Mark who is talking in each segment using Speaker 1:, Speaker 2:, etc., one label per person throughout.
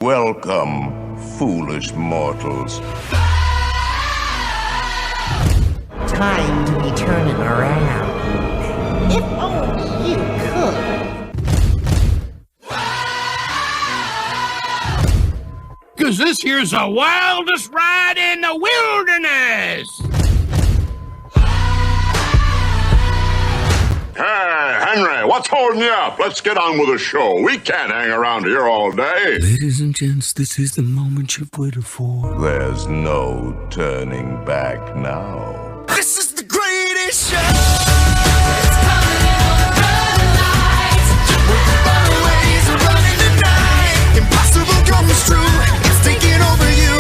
Speaker 1: Welcome, foolish mortals.
Speaker 2: Time to be turning around. If only you could.
Speaker 3: 'Cause this here's the wildest ride in the wilderness!
Speaker 4: Hey, Henry, what's holding you up? Let's get on with the show. We can't hang around here all day.
Speaker 5: Ladies and gents, this is the moment you've waited for.
Speaker 1: There's no turning back now.
Speaker 5: This is the greatest show!
Speaker 6: It's coming on the night. With the runaways are running the night. Impossible comes true. It's taking over you.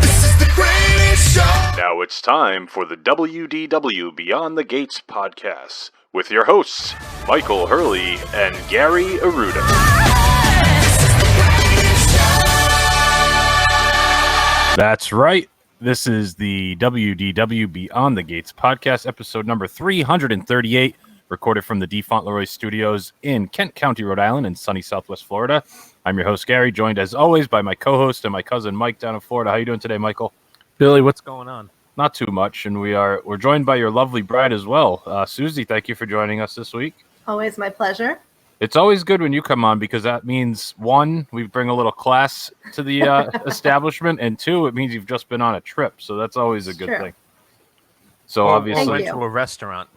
Speaker 6: This is the greatest show.
Speaker 7: Now it's time for the WDW Beyond the Gates podcast with your hosts, Michael Hurley and Gary Aruda. That's right. This is the WDW Beyond the Gates podcast, episode number 338, recorded from the D. Fauntleroy Studios in Kent County, Rhode Island, in sunny Southwest Florida. I'm your host, Gary, joined as always by my co-host and my cousin, Mike, down in Florida. How you doing today, Michael?
Speaker 8: Billy, what's going on?
Speaker 7: Not too much, and we're joined by your lovely bride as well. Suzie, thank you for joining us this week.
Speaker 9: Always my pleasure.
Speaker 7: It's always good when you come on because that means, one, we bring a little class to the establishment, and two, it means you've just been on a trip, so that's always a good thing. So obviously,
Speaker 8: went to a restaurant,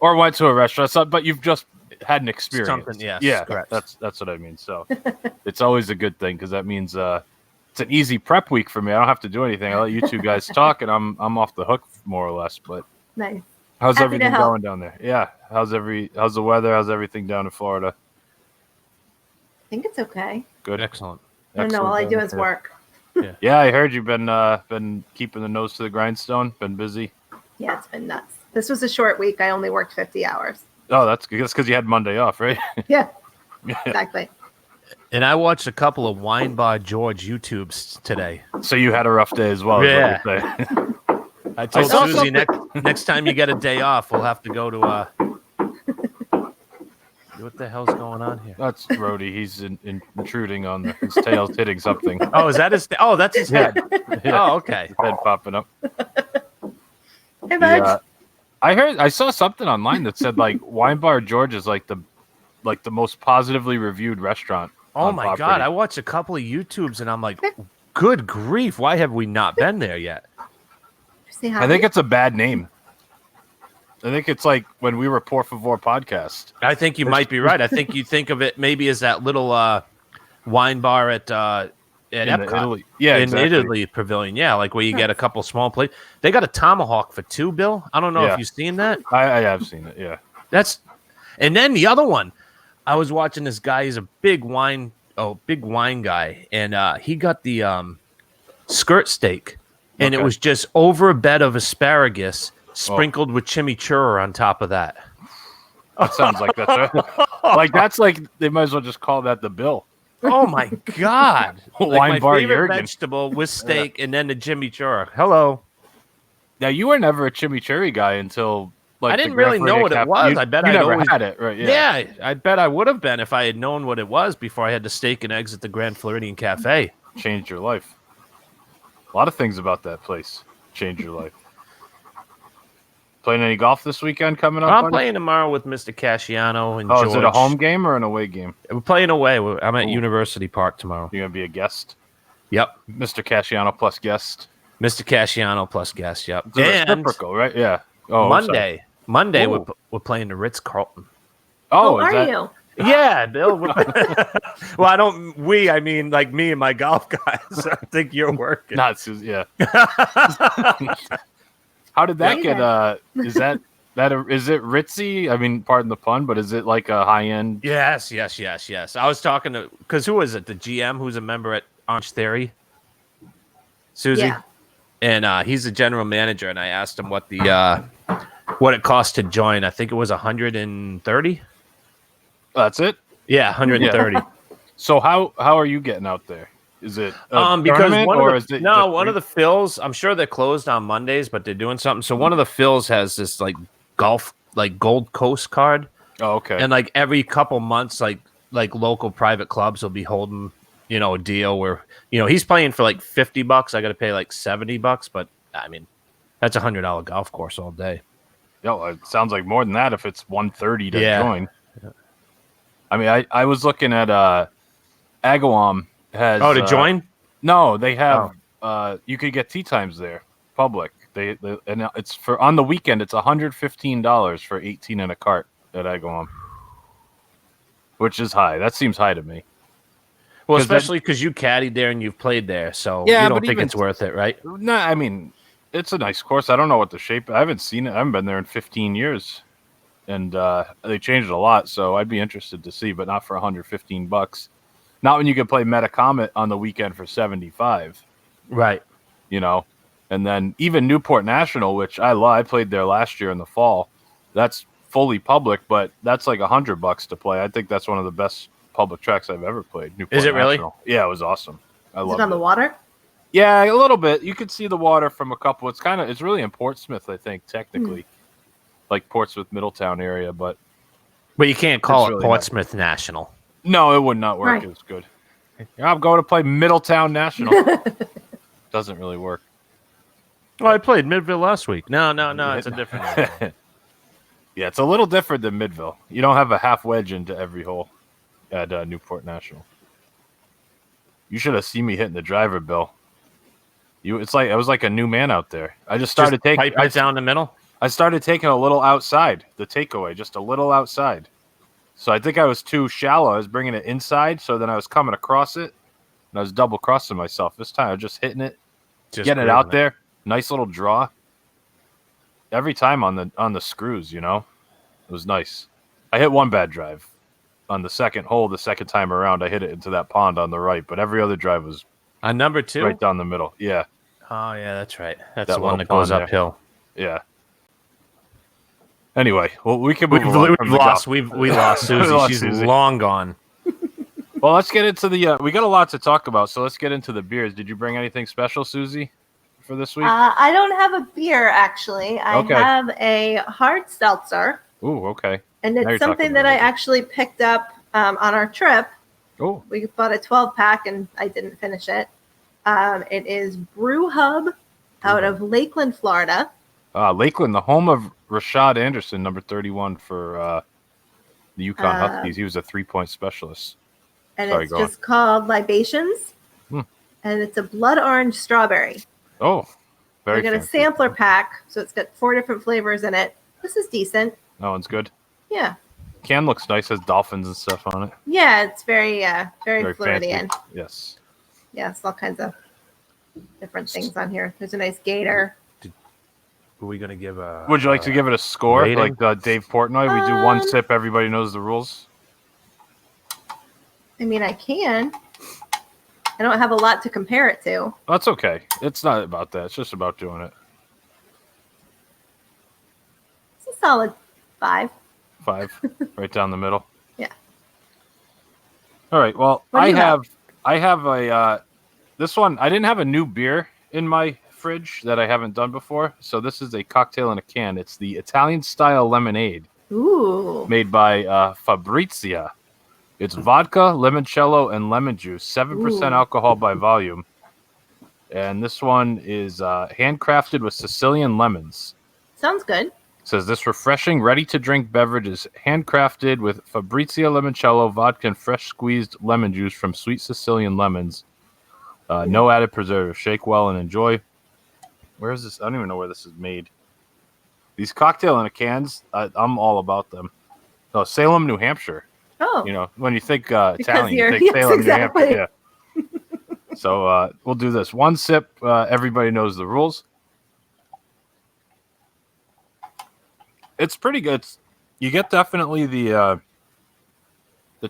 Speaker 7: but you've just had an experience.
Speaker 8: Something, yes,
Speaker 7: yeah,
Speaker 8: correct.
Speaker 7: That's what I mean. So it's always a good thing because that means it's an easy prep week for me. I don't have to do anything. I let you two guys talk, and I'm off the hook more or less. But
Speaker 9: nice.
Speaker 7: How's
Speaker 9: Happy
Speaker 7: everything going down there? Yeah. How's the weather? How's everything down in Florida?
Speaker 9: I think it's okay.
Speaker 7: Good.
Speaker 8: Excellent.
Speaker 9: I don't know. All I do is work.
Speaker 7: Yeah, I heard you've been keeping the nose to the grindstone. Been busy.
Speaker 9: Yeah, it's been nuts. This was a short week. I only worked 50 hours.
Speaker 7: Oh, that's good. That's because you had Monday off, right?
Speaker 9: Yeah, exactly.
Speaker 8: And I watched a couple of Wine Bar George YouTubes today.
Speaker 7: So you had a rough day as well.
Speaker 8: Yeah.
Speaker 7: Is what you're saying.
Speaker 8: I told Suzie next time you get a day off, we'll have to go to what the hell's going on here?
Speaker 7: That's Rhodey. He's intruding on his tail's hitting something.
Speaker 8: Oh, is that his? Oh, that's his head.
Speaker 7: Yeah.
Speaker 8: Oh, okay.
Speaker 7: His head popping up.
Speaker 9: Hey, bud.
Speaker 7: I saw something online that said like Wine Bar George is like the most positively reviewed restaurant.
Speaker 8: Oh my God! I watched a couple of YouTubes and I'm like, good grief! Why have we not been there yet?
Speaker 7: I think it's a bad name. I think it's like when we were Por Favor podcast.
Speaker 8: I think you might be right. I think you think of it maybe as that little wine bar at Epcot.
Speaker 7: Italy. Yeah,
Speaker 8: in Italy Pavilion. Yeah, like where you get a couple small plates. They got a tomahawk for $2, Bill. I don't know if you've seen that.
Speaker 7: I have seen it. Yeah.
Speaker 8: And then the other one. I was watching this guy. He's a big wine guy, and he got the skirt steak, and it was just over a bed of asparagus sprinkled with chimichurri on top of that.
Speaker 7: That sounds like that's like they might as well just call that the bill.
Speaker 8: Oh my God!
Speaker 7: Wine bar
Speaker 8: favorite
Speaker 7: Jurgen.
Speaker 8: vegetable with steak, and then the chimichurri. Hello.
Speaker 7: Now you were never a chimichurri guy until.
Speaker 8: I didn't really know what it was. I bet I
Speaker 7: never had it, right?
Speaker 8: Yeah, I bet I would have been if I had known what it was before I had the steak and eggs at the Grand Floridian Cafe.
Speaker 7: Changed your life. A lot of things about that place changed your life. Playing any golf this weekend coming up?
Speaker 8: I'm playing tomorrow with Mr. Casciano and George.
Speaker 7: Is it a home game or an away game?
Speaker 8: We're playing away. I'm at University Park tomorrow.
Speaker 7: You're going to be a guest?
Speaker 8: Yep.
Speaker 7: Mr. Casciano plus guest?
Speaker 8: Mr. Casciano plus guest, yep.
Speaker 7: It's reciprocal, right? Yeah. Oh,
Speaker 8: Monday we're playing the Ritz-Carlton.
Speaker 9: Oh, are you?
Speaker 8: Yeah, Bill. Well, I mean like me and my golf guys. I think you're working.
Speaker 7: Not Susie, yeah. How did that get? Is it ritzy? I mean, pardon the pun, but is it like a high end?
Speaker 8: Yes. I was talking to because who is it? The GM who's a member at Orange Theory, Suzie,
Speaker 9: Yeah.
Speaker 8: And he's the general manager. And I asked him what it cost to join. I think it was $130.
Speaker 7: That's it.
Speaker 8: Yeah, 130.
Speaker 7: So how are you getting out there? Is it
Speaker 8: because one of the fills? I'm sure they're closed on Mondays, but they're doing something. So one of the fills has this like golf like Gold Coast card.
Speaker 7: Oh, okay.
Speaker 8: And like every couple months, like local private clubs will be holding a deal where he's playing for like $50. I got to pay like $70, but I mean, that's $100 golf course all day.
Speaker 7: Yo, it sounds like more than that if it's $130 to
Speaker 8: Yeah.
Speaker 7: join. I mean, I was looking at Agawam has.
Speaker 8: Oh, to join?
Speaker 7: No, they have. You could get tee times there, public. They and it's for on the weekend. It's $115 for 18 in a cart at Agawam, which is high. That seems high to me.
Speaker 8: Well, especially because you caddied there and you've played there, so
Speaker 7: Yeah,
Speaker 8: you don't
Speaker 7: but
Speaker 8: think
Speaker 7: even-
Speaker 8: it's worth it, right?
Speaker 7: No, I mean, it's a nice course. I don't know what the shape. I haven't seen it. I haven't been there in 15 years, and they changed it a lot. So I'd be interested to see, but not for $115. Not when you could play Metacomet on the weekend for 75.
Speaker 8: Right.
Speaker 7: And then even Newport National, which I love. I played there last year in the fall. That's fully public, but that's like $100 to play. I think that's one of the best public tracks I've ever played. Newport
Speaker 8: Is it really?
Speaker 7: National. Yeah, it was awesome. I
Speaker 9: Is
Speaker 7: love
Speaker 9: it on the water?
Speaker 7: Yeah, a little bit. You could see the water from a couple. It's really in Portsmouth, I think, technically, like Portsmouth, Middletown area. But
Speaker 8: you can't call
Speaker 7: It's
Speaker 8: it
Speaker 7: really
Speaker 8: Portsmouth National.
Speaker 7: no, it would not work.
Speaker 9: Right.
Speaker 7: It was good. I'm going to play Middletown National. Doesn't really work.
Speaker 8: Well, I played Midville last week. No, it's a different one.
Speaker 7: Yeah, it's a little different than Midville. You don't have a half wedge into every hole at Newport National. You should have seen me hitting the driver, Bill. I was like a new man out there. I just started taking
Speaker 8: pipe right down the middle.
Speaker 7: I started taking a little outside, the takeaway, just a little outside. So I think I was too shallow. I was bringing it inside, so then I was coming across it, and I was double crossing myself. This time I was just hitting it, getting it out there. Nice little draw. Every time on the screws, it was nice. I hit one bad drive on the second hole. The second time around, I hit it into that pond on the right, but every other drive was
Speaker 8: On number 2?
Speaker 7: right down the middle. Yeah,
Speaker 8: Oh, yeah, that's right. That's
Speaker 7: That
Speaker 8: the one
Speaker 7: little
Speaker 8: that goes
Speaker 7: pond there.
Speaker 8: uphill.
Speaker 7: yeah. Anyway, well, we can move on from the golf.
Speaker 8: We lost Susie.
Speaker 7: lost
Speaker 8: She's
Speaker 7: Susie.
Speaker 8: long gone.
Speaker 7: Well, let's get into the. We got a lot to talk about, so let's get into the beers. Did you bring anything special, Susie, for this week?
Speaker 9: I don't have a beer, actually. I
Speaker 7: Okay.
Speaker 9: have a hard seltzer,
Speaker 7: Ooh, okay.
Speaker 9: and
Speaker 7: Now you're
Speaker 9: it's
Speaker 7: talking
Speaker 9: something that I
Speaker 7: about it.
Speaker 9: actually picked up on our trip.
Speaker 7: Oh,
Speaker 9: We bought a 12-pack, and I didn't finish it. It is Brew Hub out of Lakeland, Florida.
Speaker 7: Lakeland, the home of Rashad Anderson, number 31 for the Yukon Huskies. He was a 3-point specialist.
Speaker 9: And
Speaker 7: Sorry,
Speaker 9: it's
Speaker 7: go on.
Speaker 9: just called Libations.
Speaker 7: Hmm.
Speaker 9: And it's a blood orange strawberry.
Speaker 7: Oh, very
Speaker 9: We got a
Speaker 7: fancy.
Speaker 9: sampler pack, so it's got 4 different flavors in it. This is decent.
Speaker 7: That one's good.
Speaker 9: Yeah.
Speaker 7: Can looks nice. Has dolphins and stuff on it.
Speaker 9: Yeah, it's very very fluid at the
Speaker 7: fancy.
Speaker 9: end.
Speaker 7: Yes.
Speaker 9: Yeah, it's all kinds of different things on here. There's a nice gator.
Speaker 8: Are we going to give a...
Speaker 7: Would you like to give it a score,
Speaker 8: rating?
Speaker 7: like Dave Portnoy? We do one sip. Everybody knows the rules.
Speaker 9: I mean, I can. I don't have a lot to compare it to.
Speaker 7: That's okay. It's not about that. It's just about doing it.
Speaker 9: It's a solid 5.
Speaker 7: 5, right down the middle.
Speaker 9: Yeah.
Speaker 7: All right. Well,
Speaker 9: What do you
Speaker 7: I have a this one. I didn't have a new beer in my fridge that I haven't done before. So this is a cocktail in a can. It's the Italian style lemonade
Speaker 9: Ooh.
Speaker 7: made by Fabrizia. It's vodka, limoncello, and lemon juice. 7%
Speaker 9: Ooh.
Speaker 7: alcohol by volume. And this one is handcrafted with Sicilian lemons.
Speaker 9: Sounds good.
Speaker 7: Says this refreshing, ready-to-drink beverage is handcrafted with Fabrizia limoncello, vodka, and fresh squeezed lemon juice from sweet Sicilian lemons. No added preservative. Shake well and enjoy. Where is this? I don't even know where this is made. These cocktail in a cans, I'm all about them. Oh, Salem, New Hampshire.
Speaker 9: Oh.
Speaker 7: When you think Italian, you
Speaker 9: you're-
Speaker 7: think
Speaker 9: yes,
Speaker 7: Salem,
Speaker 9: exactly.
Speaker 7: New Hampshire. Yeah. So we'll do this. One sip. Everybody knows the rules. It's pretty good. You get definitely the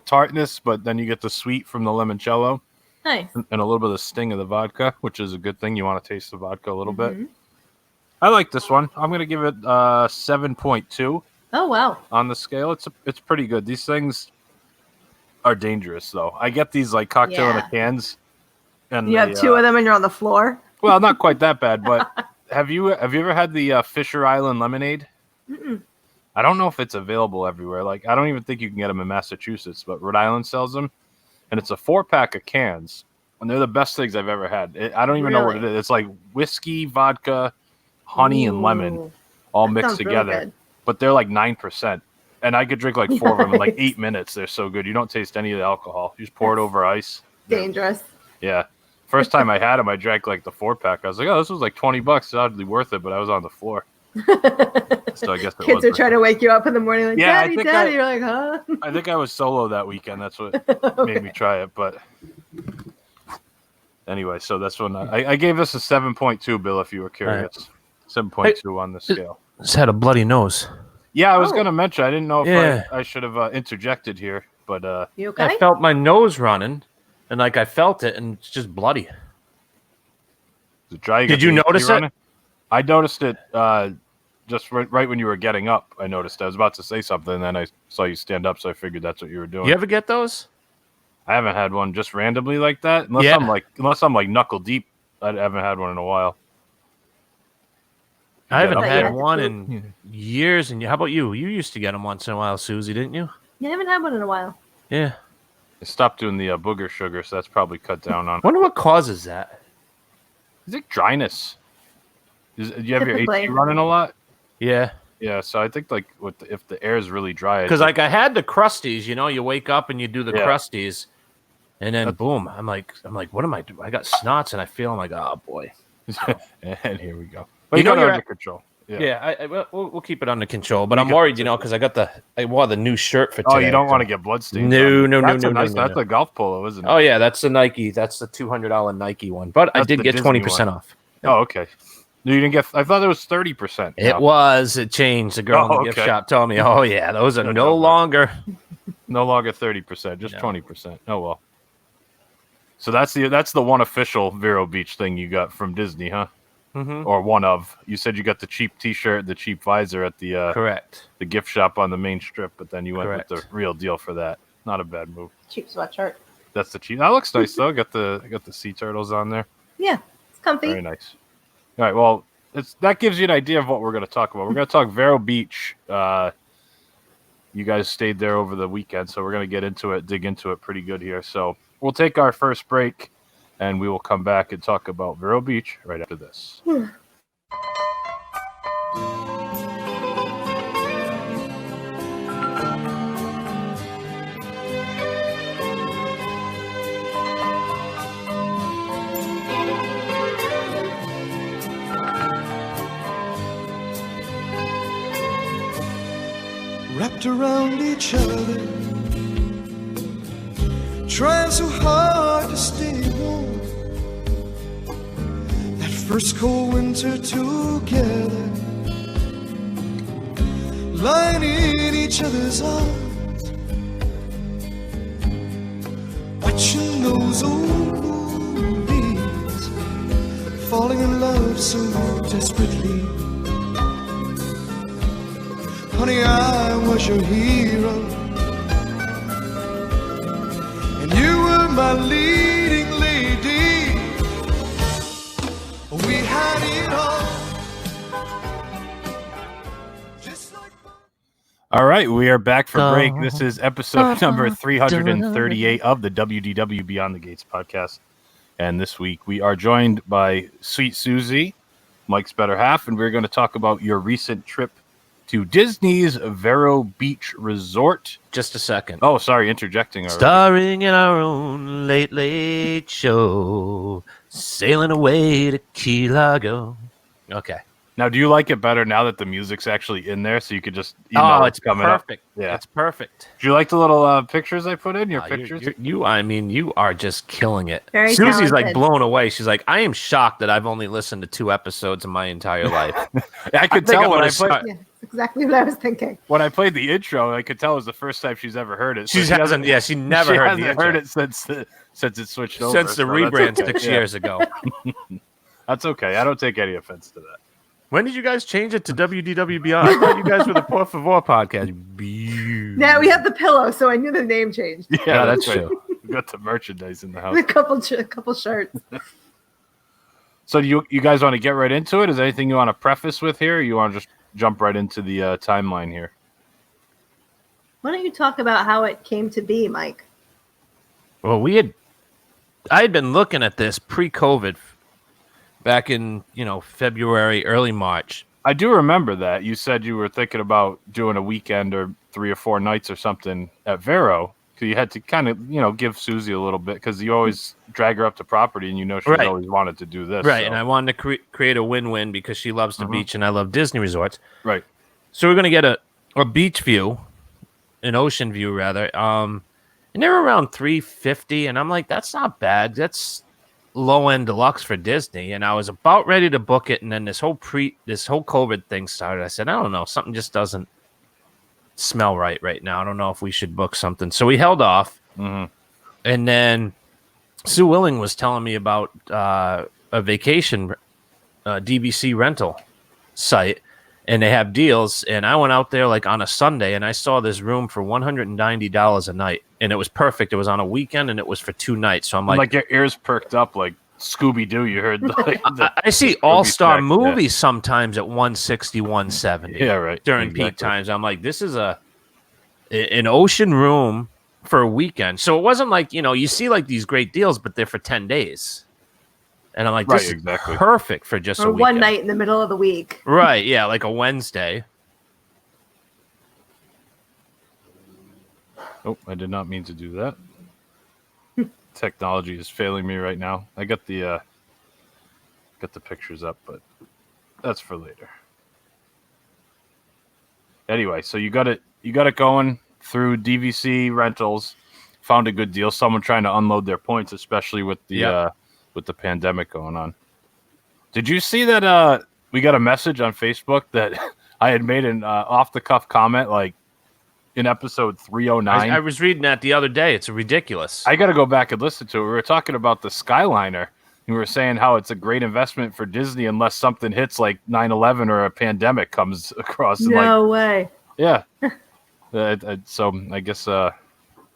Speaker 7: tartness, but then you get the sweet from the limoncello
Speaker 9: Nice.
Speaker 7: and a little bit of the sting of the vodka, which is a good thing. You want to taste the vodka a little bit.
Speaker 9: Mhm.
Speaker 7: I like this one. I'm going to give it 7.2
Speaker 9: Oh, wow.
Speaker 7: on the scale. It's pretty good. These things are dangerous, though. I get these like cocktail in
Speaker 9: Yeah.
Speaker 7: the cans, and
Speaker 9: You have 2 of them and you're on the floor?
Speaker 7: Well, not quite that bad, but have you ever had the Fisher Island lemonade?
Speaker 9: Mm-mm.
Speaker 7: I don't know if it's available everywhere. Like, I don't even think you can get them in Massachusetts, but Rhode Island sells them. and it's a 4-pack of cans, and they're the best things I've ever had. I don't even know what it is. It's like whiskey, vodka, honey, and lemon all mixed together.
Speaker 9: Really good.
Speaker 7: But they're like 9%. And I could drink like 4 of them in like 8 minutes. They're so good. You don't taste any of the alcohol. You just pour it over ice.
Speaker 9: Dangerous.
Speaker 7: Yeah. First time I had them, I drank like the 4-pack. I was like, oh, this was like $20. It's oddly worth it, but I was on the floor. So I guess
Speaker 9: Kids are trying to wake you up in the morning like,
Speaker 7: Yeah,
Speaker 9: Daddy. You're like, huh?
Speaker 7: I think I was solo that weekend. That's what made me try it. But anyway, so that's when I gave this a 7.2, Bill, if you were curious. 7.2 on the scale.
Speaker 8: Just had a bloody nose.
Speaker 7: Yeah, I was going to mention. I didn't know if I should have interjected here, but
Speaker 9: You okay?
Speaker 8: I felt my nose running, and like I felt it, and it's just bloody.
Speaker 7: is it dry?
Speaker 8: Did you notice it?
Speaker 7: I noticed it just right when you were getting up. I noticed. I was about to say something, and then I saw you stand up, so I figured that's what you were doing.
Speaker 8: You ever get those?
Speaker 7: I haven't had one just randomly like that, unless I'm like knuckle deep. I haven't had one in a while.
Speaker 8: I haven't
Speaker 9: up
Speaker 8: had
Speaker 9: there.
Speaker 8: one in years. And how about you? You used to get them once in a while, Susie, didn't you?
Speaker 9: You haven't had one in a while.
Speaker 8: Yeah.
Speaker 7: I stopped doing the booger sugar, so that's probably cut down on.
Speaker 8: Wonder what causes that.
Speaker 7: Is it dryness? Do you have your
Speaker 9: Typically.
Speaker 7: AC running a lot?
Speaker 8: Yeah.
Speaker 7: Yeah, so I think like if the air is really dry,
Speaker 8: Because like I had the crusties, you know, you wake up and you do the
Speaker 7: Yeah.
Speaker 8: crusties, and then boom, I'm like, what am I doing? I got snots, and I feel I'm like, oh boy.
Speaker 7: and here we go. But
Speaker 8: You
Speaker 7: you
Speaker 8: know
Speaker 7: got it
Speaker 8: you're
Speaker 7: under
Speaker 8: at-
Speaker 7: control.
Speaker 8: Yeah, we'll keep it under control. But I'm worried, you know, because I wore the new shirt for today.
Speaker 7: Oh, you don't want to get bloodstains.
Speaker 8: No.
Speaker 7: That's a golf polo, isn't it?
Speaker 8: Oh yeah, that's the Nike. That's the $200 Nike one. But I
Speaker 7: That's
Speaker 8: did
Speaker 7: the
Speaker 8: get
Speaker 7: Disney
Speaker 8: 20%
Speaker 7: one.
Speaker 8: off.
Speaker 7: Oh, okay. No, you didn't get. I thought it was 30%.
Speaker 8: It was. It changed. The girl in the gift shop told me, "Oh yeah, those are no longer
Speaker 7: 30%, just 20%. Oh well. So that's the one official Vero Beach thing you got from Disney, huh?
Speaker 8: Mm-hmm.
Speaker 7: Or one of. You said you got the cheap T-shirt, the cheap visor at the
Speaker 8: correct
Speaker 7: the gift shop on the main strip, but then you went
Speaker 8: Correct.
Speaker 7: with the real deal for that. Not a bad move.
Speaker 9: Cheap sweatshirt.
Speaker 7: That's the cheap. That looks nice though. Got the sea turtles on there.
Speaker 9: Yeah, it's comfy.
Speaker 7: Very nice. All right. Well, that gives you an idea of what we're going to talk about. We're going to talk Vero Beach. You guys stayed there over the weekend, so we're going to get into it, dig into it pretty good here. So we'll take our first break, and we will come back and talk about Vero Beach right after this.
Speaker 6: Wrapped around each other, trying so hard to stay warm. That first cold winter together, lying in each other's arms, watching those old movies, falling in love so desperately. Honey, I was your hero, and you were my leading lady. We had it all, just like.
Speaker 7: All right, we are back for break. This is episode number 338 of the WDW Beyond the Gates podcast. And this week we are joined by Sweet Susie, Mike's better half, and we're going to talk about your recent trip to Disney's Vero Beach Resort.
Speaker 8: Just a second.
Speaker 7: Oh, sorry, interjecting already.
Speaker 8: Starring in our own late, late show, sailing away to Key Largo. Okay.
Speaker 7: Now, do you like it better now that the music's actually in there, so you could just know
Speaker 8: It's
Speaker 7: coming up?
Speaker 8: perfect.
Speaker 7: Yeah.
Speaker 8: It's perfect.
Speaker 7: Do you like the little pictures I put in? Your pictures?
Speaker 8: You are just killing it.
Speaker 9: Very
Speaker 8: Susie's like
Speaker 9: talented.
Speaker 8: blown away. She's like, I am shocked that I've only listened to 2 episodes in my entire life.
Speaker 7: I could
Speaker 8: think
Speaker 7: tell
Speaker 8: I'm
Speaker 7: when
Speaker 8: gonna
Speaker 7: I played.
Speaker 8: start-
Speaker 9: Yeah, that's exactly what I was thinking.
Speaker 7: When I played the intro, I could tell it was the first time she's ever heard it. So
Speaker 8: She hasn't. Yeah, she never
Speaker 7: she
Speaker 8: heard
Speaker 7: hasn't
Speaker 8: the intro.
Speaker 7: heard it since it switched over.
Speaker 8: since the
Speaker 7: so that's
Speaker 8: rebrand
Speaker 7: okay.
Speaker 8: 6
Speaker 7: Yeah.
Speaker 8: years ago.
Speaker 7: That's okay. I don't take any offense to that.
Speaker 8: When did you guys change it to WDW Beyond? I thought you guys were the Por Favor podcast.
Speaker 9: Now we have the pillow, so I knew the name changed.
Speaker 8: Yeah, that's
Speaker 7: right.
Speaker 8: true.
Speaker 7: We got the merchandise in the house.
Speaker 9: A couple shirts.
Speaker 7: So do you guys want to get right into it? Is there anything you want to preface with here? Or you want to just jump right into the timeline here?
Speaker 9: Why don't you talk about how it came to be, Mike?
Speaker 8: Well, I had been looking at this pre-COVID back in, February, early March.
Speaker 7: I do remember that. You said you were thinking about doing a weekend or 3 or 4 nights or something at Vero. Because you had to kind of, give Suzie a little bit because you always drag her up to property and she's
Speaker 8: Right.
Speaker 7: always wanted to do this.
Speaker 8: Right,
Speaker 7: so.
Speaker 8: and I wanted to create a win-win because she loves the beach and I love Disney resorts.
Speaker 7: Right.
Speaker 8: So we're going to get a beach view, an ocean view rather. And they're around $350 and I'm like, that's not bad. That's low-end deluxe for Disney. And I was about ready to book it and then this whole COVID thing started. I said, I don't know, something just doesn't smell right now. I don't know if we should book something. So we held off.
Speaker 7: Mm-hmm.
Speaker 8: And then Sue Willing was telling me about a vacation DVC rental site, and they have deals. And I went out there like on a Sunday, and I saw this room for $190 a night, and it was perfect. It was on a weekend, and it was for 2 nights. So I'm like
Speaker 7: your ears perked up like Scooby Doo. You heard?
Speaker 8: I see All-Star movies sometimes at 160, 170.
Speaker 7: Yeah, right.
Speaker 8: During peak times, I'm like, this is an ocean room for a weekend. So it wasn't like, you see like these great deals, but they're for 10 days. And I'm like, this is perfect for just a weekend.
Speaker 9: One night in the middle of the week.
Speaker 8: Right, yeah, like a Wednesday.
Speaker 7: Oh, I did not mean to do that. Technology is failing me right now. I got the pictures up, but that's for later. Anyway, so you got it going through DVC rentals. Found a good deal. Someone trying to unload their points, especially with the pandemic going on. Did you see that we got a message on Facebook that I had made an off the cuff comment like in episode 309?
Speaker 8: I was reading that the other day. It's ridiculous.
Speaker 7: I got to go back and listen to it. We were talking about the Skyliner. We were saying how it's a great investment for Disney unless something hits like 9/11 or a pandemic comes across.
Speaker 9: No way.
Speaker 7: Yeah. So I guess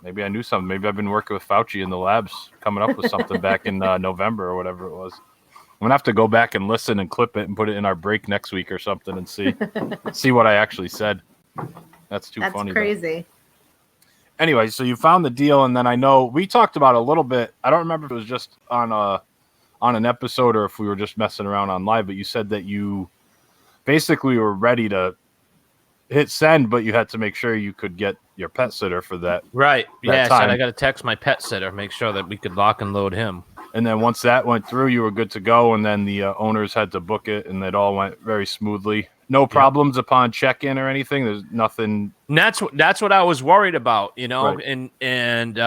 Speaker 7: maybe I knew something. Maybe I've been working with Fauci in the labs coming up with something back in November or whatever it was. I'm going to have to go back and listen and clip it and put it in our break next week or something and see what I actually said. That's funny.
Speaker 9: That's crazy.
Speaker 7: Anyway, so you found the deal, and then I know we talked about it a little bit. I don't remember if it was just on an episode or if we were just messing around on live, but you said that you basically were ready to hit send, but you had to make sure you could get your pet sitter for that.
Speaker 8: Right.
Speaker 7: That
Speaker 8: I
Speaker 7: time.
Speaker 8: said I got to text my pet sitter, make sure that we could lock and load him.
Speaker 7: And then once that went through, you were good to go, and then the owners had to book it, and it all went very smoothly. No problems upon check-in or anything. There's nothing.
Speaker 8: And that's what I was worried about, Right. And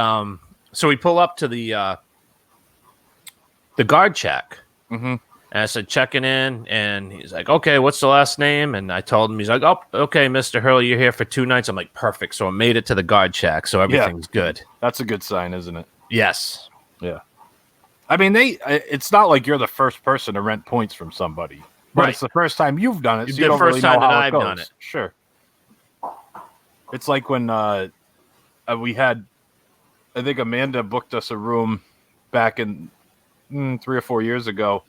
Speaker 8: so we pull up to the guard check,
Speaker 7: Mm-hmm.
Speaker 8: and I said checking in, and he's like, "Okay, what's the last name?" And I told him, he's like, "Oh, okay, Mr. Hurley, you're here for 2 nights." I'm like, "Perfect." So I made it to the guard check, so everything's good.
Speaker 7: That's a good sign, isn't it?
Speaker 8: Yes.
Speaker 7: Yeah. I mean, it's not like you're the first person to rent points from somebody. But
Speaker 8: Right.
Speaker 7: It's the first time you've done it. So
Speaker 8: It's
Speaker 7: you
Speaker 8: the
Speaker 7: don't
Speaker 8: first
Speaker 7: really
Speaker 8: time
Speaker 7: know
Speaker 8: that
Speaker 7: how
Speaker 8: I've
Speaker 7: it
Speaker 8: done
Speaker 7: goes.
Speaker 8: it.
Speaker 7: Sure. It's like when we had, I think Amanda booked us a room back in 3 or 4 years ago,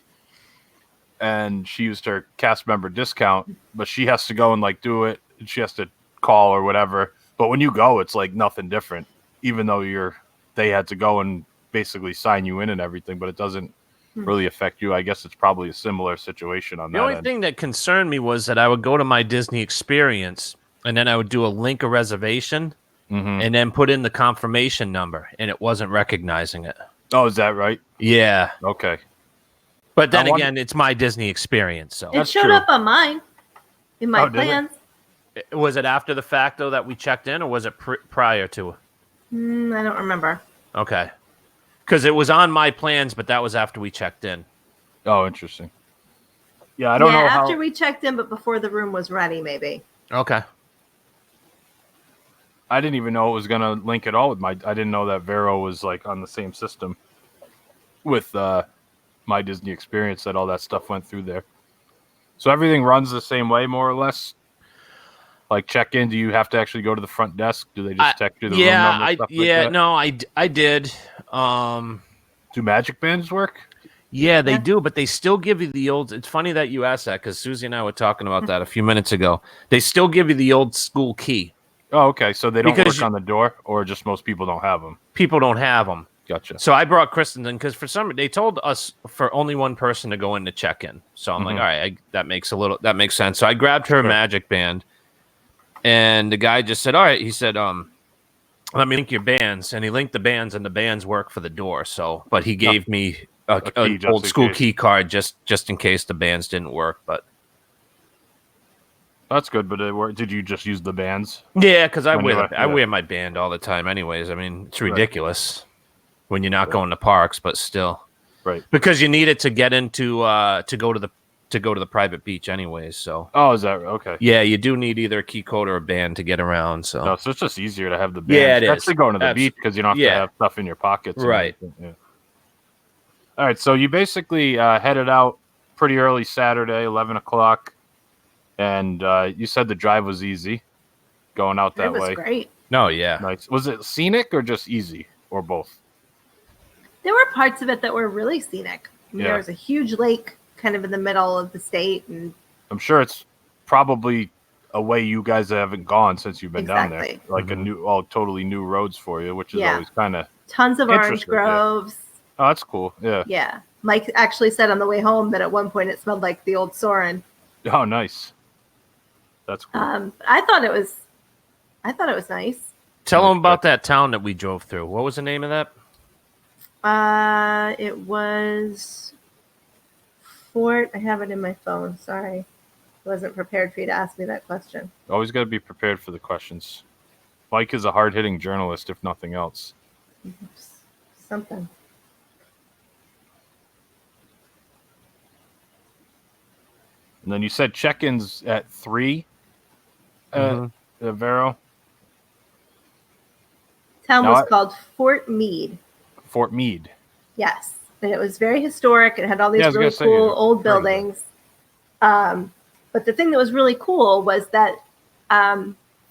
Speaker 7: and she used her cast member discount, but she has to go and like do it, and she has to call or whatever. But when you go, it's like nothing different, even though they had to go and basically sign you in and everything, but it doesn't really affect you. I guess it's probably a similar situation on
Speaker 8: The
Speaker 7: that
Speaker 8: only
Speaker 7: end.
Speaker 8: thing that concerned me was that I would go to my Disney experience and then I would do a link a reservation and then put in the confirmation number, and it wasn't recognizing it.
Speaker 7: Oh, is that right?
Speaker 8: Yeah.
Speaker 7: Okay.
Speaker 8: But then
Speaker 7: I wonder-
Speaker 8: again, it's my Disney experience. So
Speaker 9: It showed
Speaker 7: true.
Speaker 9: up on mine in my
Speaker 7: Oh, did it?
Speaker 9: plans.
Speaker 8: was it after the fact though that we checked in, or was it prior to?
Speaker 9: I don't remember.
Speaker 8: Okay. Because it was on my plans, but that was after we checked in.
Speaker 7: Oh, interesting. Yeah, I don't know how.
Speaker 9: After we checked in, but before the room was ready, maybe.
Speaker 8: Okay.
Speaker 7: I didn't even know it was gonna link at all with my. I didn't know that Vero was like on the same system with my Disney experience. That all that stuff went through there. So everything runs the same way, more or less. Like check in, do you have to actually go to the front desk? Do they just text you the room number? Stuff like that?
Speaker 8: No, I did.
Speaker 7: Do magic bands work?
Speaker 8: Yeah, they do, but they still give you the old. It's funny that you asked that because Susie and I were talking about that a few minutes ago. They still give you the old school key.
Speaker 7: Oh, okay. So they don't
Speaker 8: Because
Speaker 7: work on the door, or just most people don't have them.
Speaker 8: People don't have them.
Speaker 7: Gotcha.
Speaker 8: So I brought Kristen in because they told us for only one person to go in to check in. So I'm like, all right, that makes sense. So I grabbed her magic band, and the guy just said, all right. He said, let me link your bands, and he linked the bands, and the bands work for the door. So, but he gave me an old school key card just in case the bands didn't work. But
Speaker 7: that's good. But did you just use the bands?
Speaker 8: Yeah, because I wear my band all the time, anyways. I mean, it's ridiculous when you're not going to parks, but still,
Speaker 7: right?
Speaker 8: Because you need it to get into to go to the private beach, anyways. So,
Speaker 7: is that okay?
Speaker 8: Yeah, you do need either a key code or a band to get around. So,
Speaker 7: so it's just easier to have the band.
Speaker 8: Yeah, it
Speaker 7: especially
Speaker 8: is.
Speaker 7: going to the beach because you don't have to have stuff in your pockets,
Speaker 8: right?
Speaker 7: Yeah. All right, so you basically headed out pretty early Saturday, 11 o'clock, and you said the drive was easy, going out that way.
Speaker 9: It was great.
Speaker 8: No, yeah,
Speaker 7: nice. Was it scenic or just easy, or both?
Speaker 9: There were parts of it that were really scenic. I mean, there was a huge lake kind of in the middle of the state, and
Speaker 7: I'm sure it's probably a way you guys haven't gone since you've been down there,
Speaker 9: Exactly.
Speaker 7: like totally new roads for you, which is always kind of
Speaker 9: tons of orange
Speaker 7: interesting,
Speaker 9: groves.
Speaker 7: Oh, that's cool. Yeah.
Speaker 9: Yeah. Mike actually said on the way home that at one point it smelled like the old Soren.
Speaker 7: Oh, nice. That's cool.
Speaker 9: I thought it was nice.
Speaker 8: Tell them about that town that we drove through. What was the name of that?
Speaker 9: It was Fort. I have it in my phone. Sorry. Wasn't prepared for you to ask me that question.
Speaker 7: Always got to be prepared for the questions. Mike is a hard-hitting journalist, if nothing else.
Speaker 9: Something.
Speaker 7: And then you said check-ins at 3 at Vero.
Speaker 9: Town was called Fort Meade.
Speaker 7: Fort Meade.
Speaker 9: Yes. And it was very historic. It had all these really cool old buildings. But the thing that was really cool was that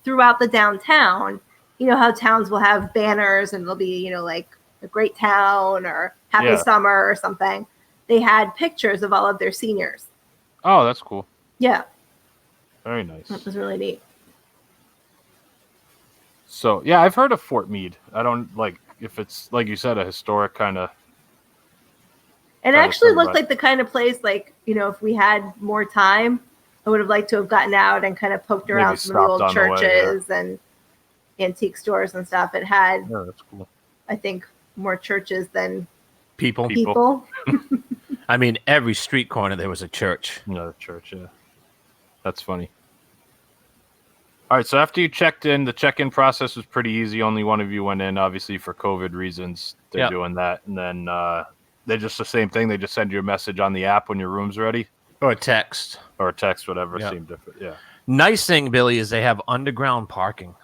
Speaker 9: throughout the downtown, you know how towns will have banners and they'll be, like a great town or happy summer or something. They had pictures of all of their seniors.
Speaker 7: Oh, that's cool.
Speaker 9: Yeah.
Speaker 7: Very nice.
Speaker 9: That was really neat.
Speaker 7: So, yeah, I've heard of Fort Meade. I don't if it's, like you said, a historic kind of.
Speaker 9: It actually looked like the kind of place, if we had more time, I would have liked to have gotten out and kind of poked around some of the old churches and antique stores and stuff. It had,
Speaker 7: that's cool.
Speaker 9: I think, more churches than
Speaker 8: people. I mean, every street corner there was a church.
Speaker 7: Another church, yeah. That's funny. All right, so after you checked in, the check-in process was pretty easy. Only one of you went in, obviously, for COVID reasons. They're doing that. And then they're just the same thing. They just send you a message on the app when your room's ready.
Speaker 8: Or a text.
Speaker 7: Or a text, whatever. Seemed different, yeah.
Speaker 8: Nice thing, Billy, is they have underground parking.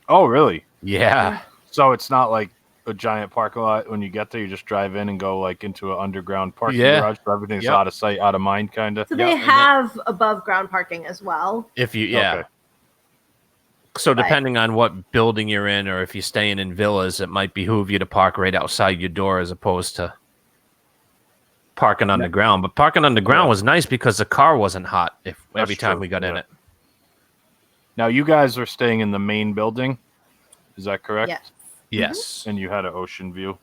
Speaker 7: Oh, really?
Speaker 8: Yeah.
Speaker 7: So it's not like a giant parking lot. When you get there, you just drive in and go into an underground parking garage. So everything's out of sight, out of mind, kind of.
Speaker 9: So they have above ground parking as well.
Speaker 8: If you, okay. So depending on what building you're in, or if you're staying in villas, it might behoove you to park right outside your door as opposed to parking underground. But parking underground was nice because the car wasn't hot every time we got in it.
Speaker 7: Now, you guys are staying in the main building. Is that correct?
Speaker 9: Yes.
Speaker 8: Yes.
Speaker 7: And you had an ocean view,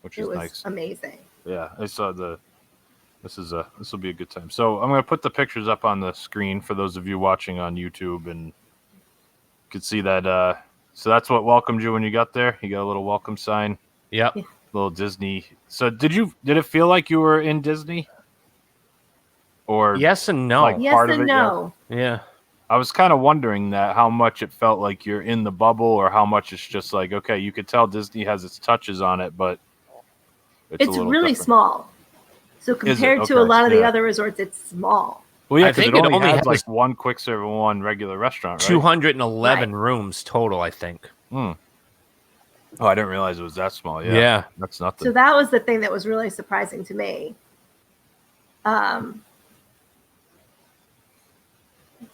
Speaker 7: which is nice.
Speaker 9: Amazing.
Speaker 7: Yeah, I saw this will be a good time. So I'm going to put the pictures up on the screen for those of you watching on YouTube, and you can see that. So that's what welcomed you when you got there. You got a little welcome sign.
Speaker 8: Yep.
Speaker 7: Little Disney. So did it feel like you were in Disney? Or
Speaker 8: yes and no.
Speaker 9: Yes and no.
Speaker 8: Yeah.
Speaker 7: I was kind of wondering that, how much it felt like you're in the bubble, or how much it's just like, okay, you could tell Disney has its touches on it, but
Speaker 9: it's really small. So compared to a lot of the other resorts, it's small.
Speaker 7: Well, yeah,
Speaker 8: I think
Speaker 7: it only has like one quick serve and one regular restaurant, right?
Speaker 8: 211 rooms total, I think.
Speaker 7: Oh, I didn't realize it was that small.
Speaker 8: Yeah.
Speaker 7: That's nothing.
Speaker 9: So that was the thing that was really surprising to me.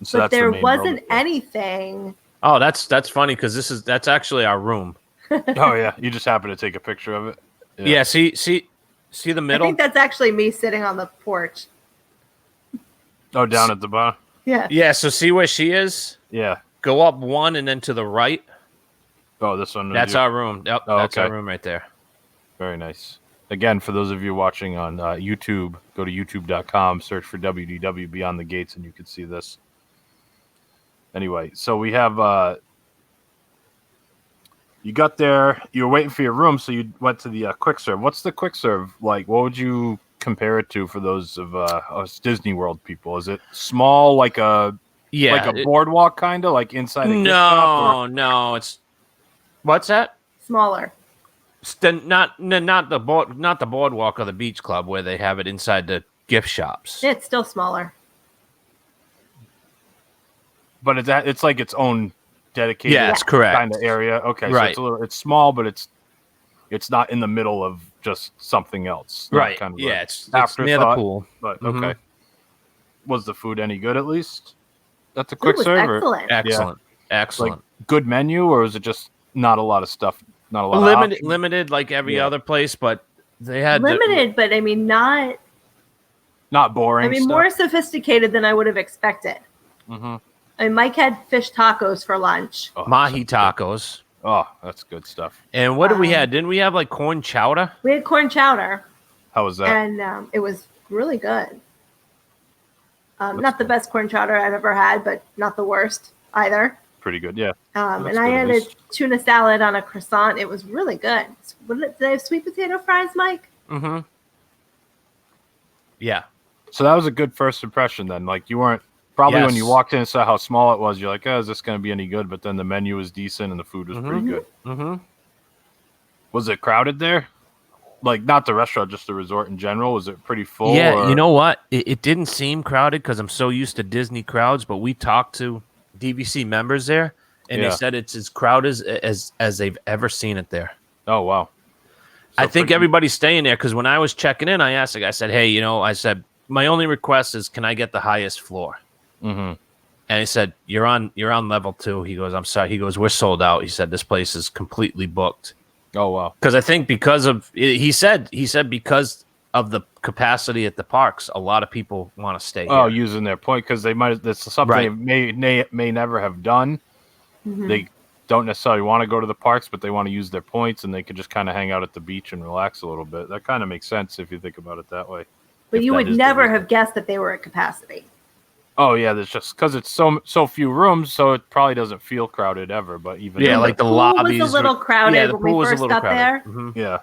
Speaker 7: So
Speaker 9: but there wasn't anything.
Speaker 8: Oh, that's funny because that's actually our room.
Speaker 7: Oh yeah, you just happened to take a picture of it.
Speaker 8: Yeah. See the middle.
Speaker 9: I think that's actually me sitting on the porch.
Speaker 7: Oh, down at the bottom.
Speaker 9: Yeah.
Speaker 8: Yeah. So see where she is.
Speaker 7: Yeah.
Speaker 8: Go up one and then to the right.
Speaker 7: Oh, this one.
Speaker 8: That's our room. Yep,
Speaker 7: Oh,
Speaker 8: that's
Speaker 7: okay.
Speaker 8: our room right there.
Speaker 7: Very nice. Again, for those of you watching on YouTube, go to youtube.com, search for WDW Beyond the Gates, and you can see this. Anyway, so we have... you got there, you were waiting for your room, so you went to the quick serve. What's the quick serve like? What would you compare it to for those of us Disney World people? Is it small, like a boardwalk kind of, like inside a gift shop?
Speaker 8: No, it's... What's that?
Speaker 9: Smaller.
Speaker 8: Not the boardwalk or the beach club where they have it inside the gift shops.
Speaker 9: It's still smaller.
Speaker 7: But it's like its own dedicated,
Speaker 8: that's correct,
Speaker 7: kind of area. Okay,
Speaker 8: right.
Speaker 7: So it's small, but it's not in the middle of just something else.
Speaker 8: Right.
Speaker 7: Kind of
Speaker 8: it's near the pool.
Speaker 7: But okay. Was the food any good at least? That's a quick
Speaker 9: It was
Speaker 7: serve.
Speaker 9: excellent.
Speaker 8: Excellent.
Speaker 7: Like, good menu, or is it just not a lot of stuff? Not a lot.
Speaker 8: Limited, like every other place, but they had
Speaker 9: limited, but I mean not
Speaker 7: boring.
Speaker 9: I mean,
Speaker 7: stuff.
Speaker 9: more sophisticated than I would have expected.
Speaker 7: Mm-hmm.
Speaker 9: I mean, Mike had fish tacos for lunch.
Speaker 8: Mahi tacos.
Speaker 7: Oh, that's good stuff.
Speaker 8: And what did we have? Didn't we have like corn chowder?
Speaker 9: We had corn chowder.
Speaker 7: How was that?
Speaker 9: And it was really good. Not the best corn chowder I've ever had, but not the worst either.
Speaker 7: Pretty good, yeah.
Speaker 9: And I had a tuna salad on a croissant. It was really good. Did they have sweet potato fries, Mike?
Speaker 8: Mm-hmm. Yeah.
Speaker 7: So that was a good first impression then. Like, you weren't... Probably when you walked in and saw how small it was, you're like, oh, is this going to be any good? But then the menu was decent and the food was pretty good.
Speaker 8: Mm-hmm.
Speaker 7: Was it crowded there? Like, not the restaurant, just the resort in general? Was it pretty full?
Speaker 8: Yeah,
Speaker 7: or...
Speaker 8: you know what? It didn't seem crowded because I'm so used to Disney crowds, but we talked to DVC members there, and they said it's as crowded as they've ever seen it there.
Speaker 7: Oh, wow.
Speaker 8: So I think everybody's staying there because when I was checking in, I asked the guy, I said, hey, I said, my only request is, can I get the highest floor?
Speaker 7: Mm-hmm.
Speaker 8: And he said, you're on level 2. He goes, I'm sorry. He goes, we're sold out. He said, this place is completely booked.
Speaker 7: Oh, wow.
Speaker 8: Because I think he said because of the capacity at the parks, a lot of people want to stay here.
Speaker 7: Oh, using their point because they might. That's something they may never have done.
Speaker 9: Mm-hmm.
Speaker 7: They don't necessarily want to go to the parks, but they want to use their points, and they could just kind of hang out at the beach and relax a little bit. That kind of makes sense if you think about it that way.
Speaker 9: But you would never have guessed that they were at capacity.
Speaker 7: Oh yeah, there's just because it's so few rooms, so it probably doesn't feel crowded ever. But even
Speaker 8: like the lobbies
Speaker 9: was a little crowded when we first got there.
Speaker 8: Mm-hmm.
Speaker 7: Yeah.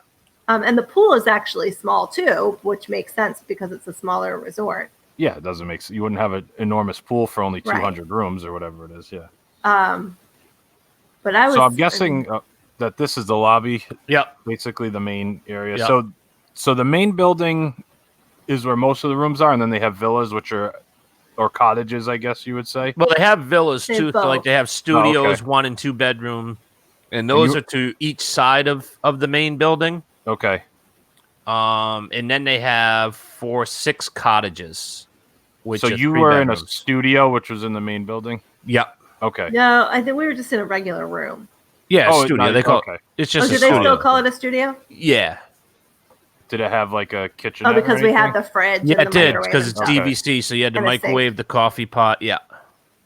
Speaker 9: And the pool is actually small too, which makes sense because it's a smaller resort.
Speaker 7: Yeah, it doesn't make sense. You wouldn't have an enormous pool for only 200 rooms or whatever it is. Yeah.
Speaker 9: But I'm
Speaker 7: guessing that this is the lobby.
Speaker 8: Yep.
Speaker 7: Basically the main area.
Speaker 8: Yep.
Speaker 7: So the main building is where most of the rooms are, and then they have villas, which are or cottages, I guess you would say.
Speaker 8: Well, they have villas too. So like they have studios, 1 and 2 bedroom, and those are to each side of the main building.
Speaker 7: Okay.
Speaker 8: And then they have 6 cottages. Which
Speaker 7: so you were in a studio, which was in the main building.
Speaker 8: Yep.
Speaker 7: Okay.
Speaker 9: No, I think we were just in a regular room.
Speaker 8: Yeah, studio. They call it. It's just.
Speaker 9: Do they still call it a studio?
Speaker 8: Yeah.
Speaker 7: Did it have like a kitchen?
Speaker 9: Oh, because we had the fridge.
Speaker 8: Yeah,
Speaker 9: and
Speaker 8: it did because it's DVC, so you had to microwave the coffee pot. Yeah.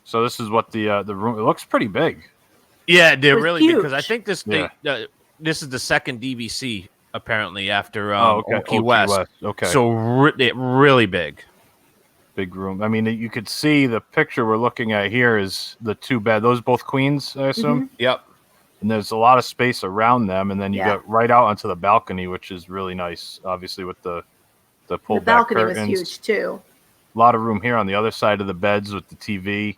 Speaker 7: So this is what the room. It looks pretty big.
Speaker 8: Yeah, they're really
Speaker 9: huge.
Speaker 8: because I think this is the second DVC apparently after Key
Speaker 7: Key
Speaker 8: West.
Speaker 7: Okay.
Speaker 8: So really big.
Speaker 7: Big room. I mean, you could see the picture we're looking at here is the 2 bed. Those both queens, I assume.
Speaker 9: Mm-hmm.
Speaker 8: Yep.
Speaker 7: And there's a lot of space around them, and then you get right out onto the balcony, which is really nice. Obviously, with the pull back curtains.
Speaker 9: The balcony was huge too.
Speaker 7: A lot of room here on the other side of the beds with the TV.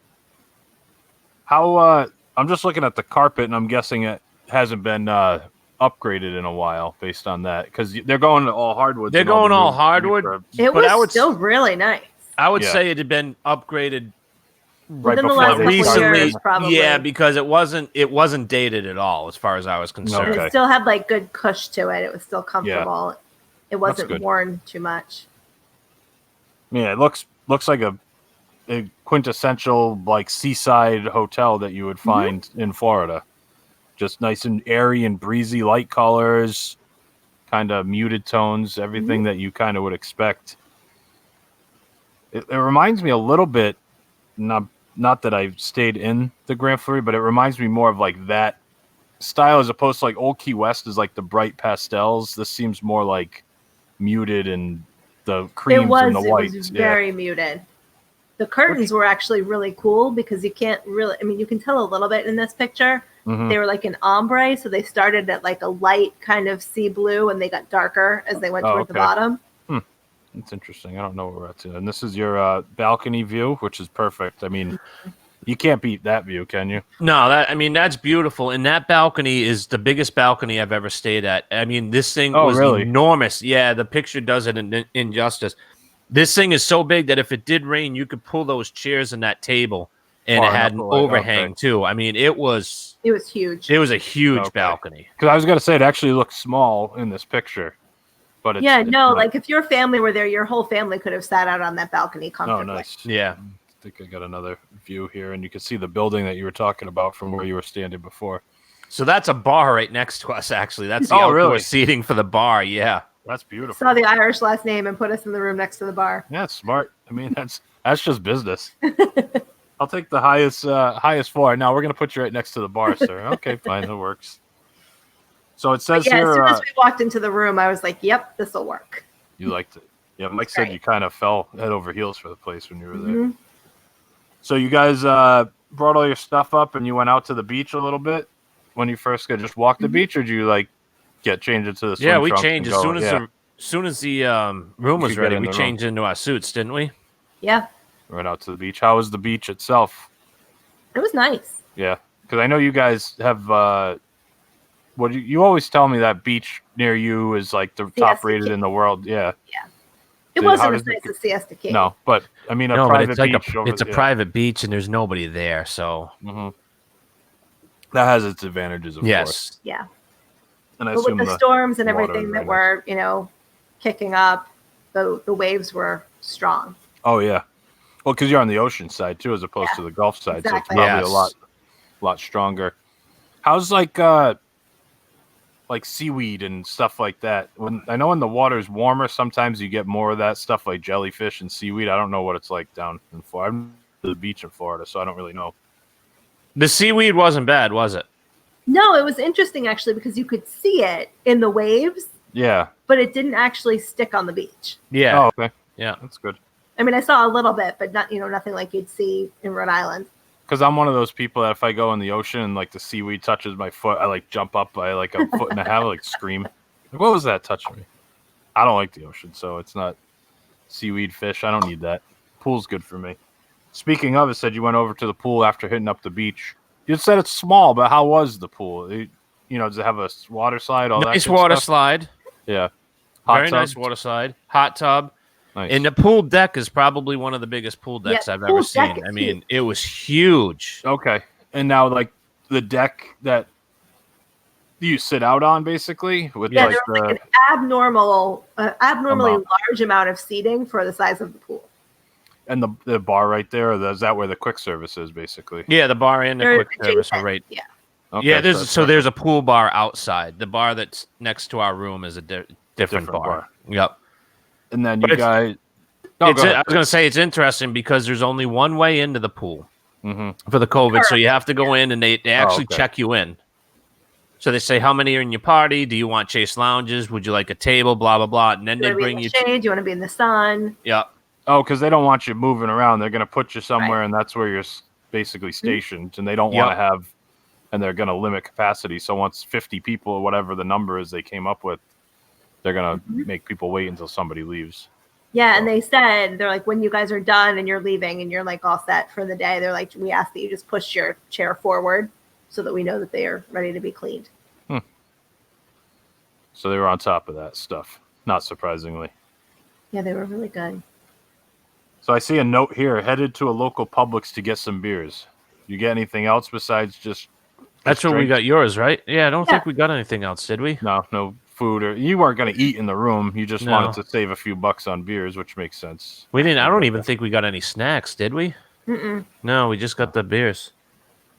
Speaker 7: How? I'm just looking at the carpet, and I'm guessing it hasn't been upgraded in a while, based on that, because they're going all hardwood.
Speaker 8: They're going all hardwood.
Speaker 9: It was still really nice.
Speaker 8: I would say it had been upgraded.
Speaker 7: Right
Speaker 9: within the last couple years, probably.
Speaker 8: Yeah, because it wasn't dated at all, as far as I was concerned.
Speaker 9: It still had like good cush to it. It was still comfortable. Yeah. It wasn't worn too much.
Speaker 7: Yeah, it looks like a quintessential like seaside hotel that you would find in Florida. Just nice and airy and breezy light colors, kind of muted tones, everything that you kind of would expect. It reminds me a little bit, not that I've stayed in the Grand Fleury, but it reminds me more of like that style as opposed to like Old Key West is like the bright pastels. This seems more like muted and the creams and the whites.
Speaker 9: It was very muted. The curtains were actually really cool because you can't really, I mean, you can tell a little bit in this picture.
Speaker 7: Mm-hmm.
Speaker 9: They were like an ombre, so they started at like a light kind of sea blue and they got darker as they went toward the bottom.
Speaker 7: That's interesting. I don't know where we're at to. And this is your balcony view, which is perfect. I mean, you can't beat that view, can you?
Speaker 8: No, that's beautiful. And that balcony is the biggest balcony I've ever stayed at. I mean, this thing was enormous. Yeah, the picture does it injustice. This thing is so big that if it did rain, you could pull those chairs and that table, and it had an overhang too. I mean, it was
Speaker 9: huge.
Speaker 8: It was a huge balcony.
Speaker 7: Because I was going to say it actually looks small in this picture, but it's,
Speaker 9: like if your family were there, your whole family could have sat out on that balcony comfortably.
Speaker 7: Oh, nice.
Speaker 8: Yeah.
Speaker 7: I think I got another view here, and you can see the building that you were talking about from where you were standing before.
Speaker 8: So that's a bar right next to us. Actually, that's the outdoor seating for the bar. Yeah.
Speaker 7: That's beautiful.
Speaker 9: Saw the Irish last name and put us in the room next to the bar.
Speaker 7: Yeah, it's smart. I mean, that's just business. I'll take the highest floor. Now we're gonna put you right next to the bar, sir. Okay, fine, that works. So it says here.
Speaker 9: As soon as we walked into the room, I was like, "Yep, this will work."
Speaker 7: You liked it. Yeah, Mike said you kind of fell head over heels for the place when you were there. So you guys brought all your stuff up and you went out to the beach a little bit when you first just walk the beach, or did you like get changed into the swim
Speaker 8: Yeah, we
Speaker 7: trunks
Speaker 8: changed as soon as the room was ready. We changed into our suits, didn't we?
Speaker 9: Yeah.
Speaker 7: Right out to the beach. How was the beach itself?
Speaker 9: It was nice.
Speaker 7: Yeah, because I know you guys have. What you always tell me that beach near you is like the top rated in the world. Yeah.
Speaker 9: Yeah. It wasn't as nice as Siesta Key.
Speaker 7: No, but I mean private beach.
Speaker 8: It's a private beach and there's nobody there, so
Speaker 7: that has its advantages, of course.
Speaker 9: Yeah.
Speaker 7: And I
Speaker 9: but
Speaker 7: assume
Speaker 9: with the storms and everything that were, kicking up, the waves were strong.
Speaker 7: Oh yeah, well, because you're on the ocean side too, as opposed to the Gulf side,
Speaker 9: exactly.
Speaker 7: so it's probably a lot stronger. How's like seaweed and stuff like that? When I know when the water's warmer, sometimes you get more of that stuff like jellyfish and seaweed. I don't know what it's like down in Florida. I'm to the beach in Florida, so I don't really know.
Speaker 8: The seaweed wasn't bad, was it?
Speaker 9: No, it was interesting actually because you could see it in the waves.
Speaker 7: Yeah.
Speaker 9: But it didn't actually stick on the beach.
Speaker 8: Yeah.
Speaker 7: Oh, okay.
Speaker 8: Yeah,
Speaker 7: that's good.
Speaker 9: I mean, I saw a little bit, but not, nothing like you'd see in Rhode Island.
Speaker 7: Because I'm one of those people that if I go in the ocean and like the seaweed touches my foot, I like jump up by like a foot and a half, like scream. Like, what was that touching me? I don't like the ocean, so it's not seaweed, fish. I don't need that. Pool's good for me. Speaking of, it said you went over to the pool after hitting up the beach. You said it's small, but how was the pool? Does it have a water slide?
Speaker 8: Nice water slide.
Speaker 7: Yeah.
Speaker 8: Very nice water slide. Hot tub. Nice. And the pool deck is probably one of the biggest pool decks I've ever seen. I mean, it was huge.
Speaker 7: Okay. And now, like, the deck that you sit out on, basically? With
Speaker 9: there was like an abnormally large amount of seating for the size of the pool.
Speaker 7: And the bar right there, is that where the quick service is, basically?
Speaker 8: Yeah, the bar and the quick service are right.
Speaker 9: Yeah.
Speaker 7: Okay,
Speaker 8: yeah, there's a pool bar outside. The bar that's next to our room is a different bar. Yep.
Speaker 7: And then you guys...
Speaker 8: I was going to say it's interesting because there's only one way into the pool for the COVID. So you have to go in and they actually check you in. So they say, how many are in your party? Do you want chase lounges? Would you like a table? Blah, blah, blah. And then they bring you...
Speaker 9: shade? Do you want to be in the sun?
Speaker 8: Yeah.
Speaker 7: Oh, because they don't want you moving around. They're going to put you somewhere, and that's where you're basically stationed. And they don't want to have... And they're going to limit capacity. So once 50 people or whatever the number is they came up with, they're going to make people wait until somebody leaves.
Speaker 9: Yeah, and they're like, when you guys are done and you're leaving and you're like all set for the day, they're like, we ask that you just push your chair forward so that we know that they are ready to be cleaned.
Speaker 7: So they were on top of that stuff, not surprisingly.
Speaker 9: Yeah, they were really good.
Speaker 7: So I see a note here, headed to a local Publix to get some beers. You get anything else besides just...
Speaker 8: That's where we got yours, right? Yeah, I don't think we got anything else, did we?
Speaker 7: No food. Or you weren't going to eat in the room. You just wanted to save a few bucks on beers, which makes sense.
Speaker 8: We didn't. I don't even think we got any snacks, did we? No, we just got the beers.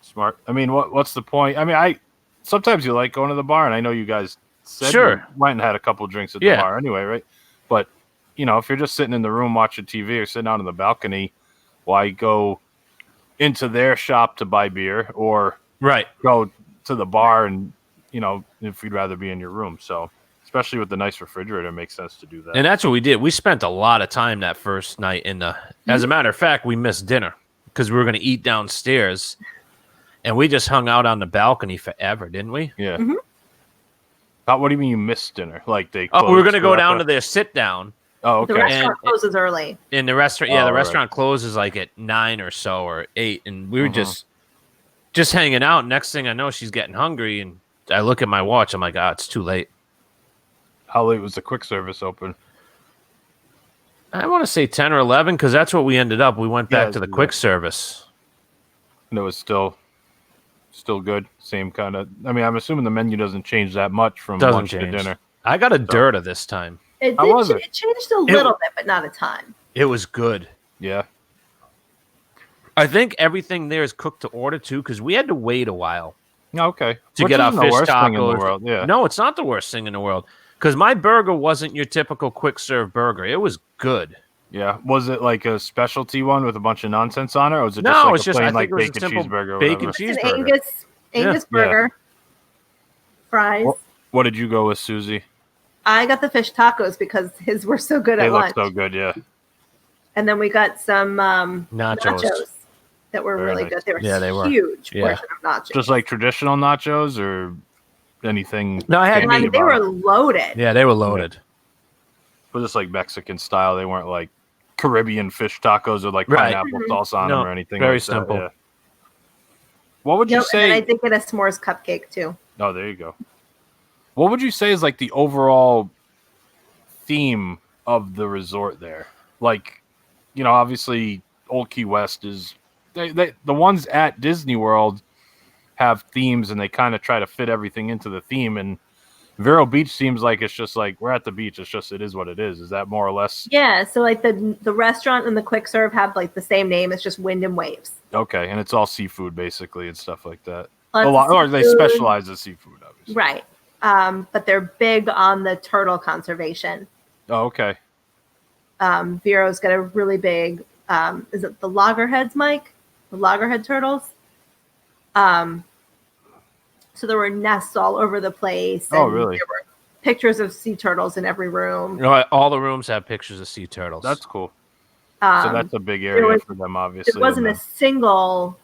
Speaker 7: Smart. I mean, what's the point? I mean, sometimes you like going to the bar, and I know you guys said you went and had a couple drinks at the bar anyway, right? But, if you're just sitting in the room watching TV or sitting out on the balcony, why go into their shop to buy beer or...
Speaker 8: Right.
Speaker 7: Go to the bar, and if you'd rather be in your room. So especially with the nice refrigerator, it makes sense to do that.
Speaker 8: And that's what we did. We spent a lot of time that first night in the. As a matter of fact, we missed dinner because we were going to eat downstairs, and we just hung out on the balcony forever, didn't we?
Speaker 7: Yeah.
Speaker 9: Mm-hmm.
Speaker 7: What do you mean you missed dinner? Like they?
Speaker 8: Oh, we were going to go down to their sit down.
Speaker 7: Oh, okay.
Speaker 9: The restaurant closes early.
Speaker 8: In the restaurant, yeah, the
Speaker 7: right.
Speaker 8: restaurant closes like at 9 or so or 8, and we were just hanging out. Next thing I know, she's getting hungry, and I look at my watch. I'm like, it's too late.
Speaker 7: How late was the quick service open?
Speaker 8: I want to say 10 or 11 because that's what we ended up. We went back to the quick service,
Speaker 7: and it was still good. Same kind of. I mean, I'm assuming the menu doesn't change that much from lunch to dinner.
Speaker 8: I got a Dirta this time.
Speaker 9: It changed a little bit, but not a ton.
Speaker 8: It was good.
Speaker 7: Yeah.
Speaker 8: I think everything there is cooked to order too, because we had to wait a while.
Speaker 7: Okay.
Speaker 8: To get our fish tacos.
Speaker 7: In the world. Yeah.
Speaker 8: No, it's not the worst thing in the world. Because my burger wasn't your typical quick serve burger. It was good.
Speaker 7: Yeah. Was it like a specialty one with a bunch of nonsense on it, or was it just a plain like bacon cheeseburger?
Speaker 8: Bacon cheeseburger.
Speaker 9: Angus burger. Fries.
Speaker 7: What did you go with, Suzie?
Speaker 9: I got the fish tacos because his were so good at lunch.
Speaker 7: They look so good, yeah.
Speaker 9: And then we got some
Speaker 8: nachos
Speaker 9: that were really
Speaker 7: nice.
Speaker 9: good. They were huge portion of nachos.
Speaker 7: Just like traditional nachos or anything?
Speaker 8: No, I had
Speaker 9: they were loaded.
Speaker 8: Yeah, they were loaded.
Speaker 7: But just like Mexican style. They weren't like Caribbean fish tacos with like pineapple sauce on them or anything.
Speaker 8: Very
Speaker 7: like
Speaker 8: simple.
Speaker 7: That, yeah. What would you say?
Speaker 9: And I did get a s'mores cupcake too.
Speaker 7: Oh, there you go. What would you say is like the overall theme of the resort there? Like, obviously Old Key West is the ones at Disney World have themes and they kind of try to fit everything into the theme. And Vero Beach seems like it's just like we're at the beach. It's just it is what it is. Is that more or less?
Speaker 9: Yeah. So like the restaurant and the quick serve have like the same name. It's just Wind and Waves.
Speaker 7: Okay, and it's all seafood basically and stuff like that.
Speaker 9: Or
Speaker 7: they specialize in seafood, obviously.
Speaker 9: Right. But they're big on the turtle conservation.
Speaker 7: Oh, okay.
Speaker 9: Vero's got a really big, is it the loggerheads, Mike? The loggerhead turtles? So there were nests all over the place.
Speaker 7: Oh, really?
Speaker 9: There were pictures of sea turtles in every room.
Speaker 8: All the rooms have pictures of sea turtles.
Speaker 7: That's cool. So that's a big area for them, obviously.
Speaker 9: It wasn't a single,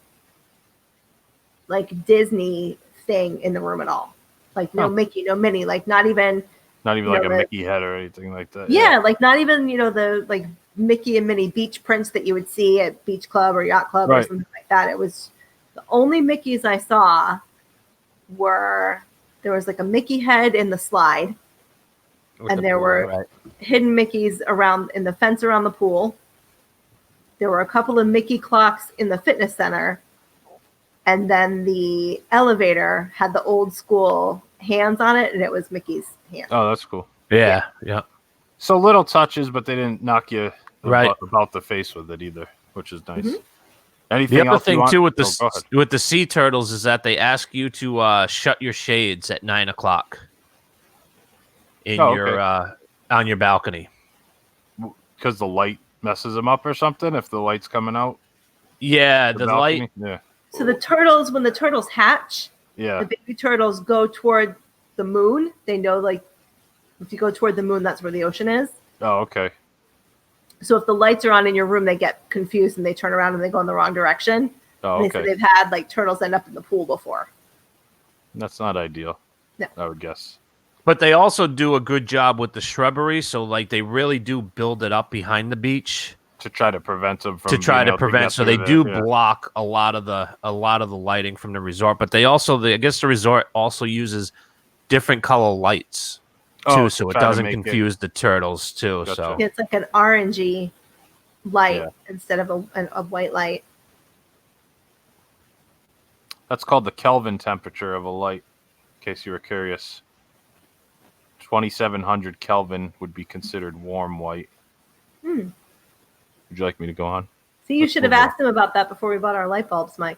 Speaker 9: like, Disney thing in the room at all. Like, no Mickey, no Minnie, like, not even
Speaker 7: like a Mickey head or anything like that.
Speaker 9: Yeah, like, not even, the, like, Mickey and Minnie beach prints that you would see at Beach Club or Yacht Club or something like that. It was, the only Mickeys I saw there was, like, a Mickey head in the slide. And there were hidden Mickeys in the fence around the pool. There were a couple of Mickey clocks in the fitness center. And then the elevator had the old school hands on it, and it was Mickey's hand.
Speaker 7: Oh, that's cool.
Speaker 8: Yeah.
Speaker 7: So little touches, but they didn't knock you about the face with it either, which is nice.
Speaker 9: Mm-hmm.
Speaker 7: Anything
Speaker 8: the other
Speaker 7: else
Speaker 8: thing too with the sea turtles is that they ask you to shut your shades at 9:00 in on your balcony
Speaker 7: because the light messes them up or something. If the light's coming out,
Speaker 8: the
Speaker 7: balcony?
Speaker 8: light.
Speaker 7: Yeah.
Speaker 9: So the turtles, when the turtles hatch, the baby turtles go toward the moon. They know, like, if you go toward the moon, that's where the ocean is.
Speaker 7: Oh, okay.
Speaker 9: So if the lights are on in your room, they get confused and they turn around and they go in the wrong direction.
Speaker 7: Oh,
Speaker 9: and
Speaker 7: okay.
Speaker 9: they've had like turtles end up in the pool before.
Speaker 7: That's not ideal.
Speaker 9: No.
Speaker 7: I would guess.
Speaker 8: But they also do a good job with the shrubbery, so like they really do build it up behind the beach
Speaker 7: to try to prevent them from
Speaker 8: so they do block a lot of the lighting from the resort. But they also I guess the resort also uses different color lights too, so it doesn't confuse the turtles too.
Speaker 7: Gotcha.
Speaker 8: So
Speaker 9: it's like an orangey light instead of a white light.
Speaker 7: That's called the Kelvin temperature of a light, in case you were curious. 2700 Kelvin would be considered warm white. Would you like me to go on?
Speaker 9: See, you should have asked him about that before we bought our light bulbs, Mike.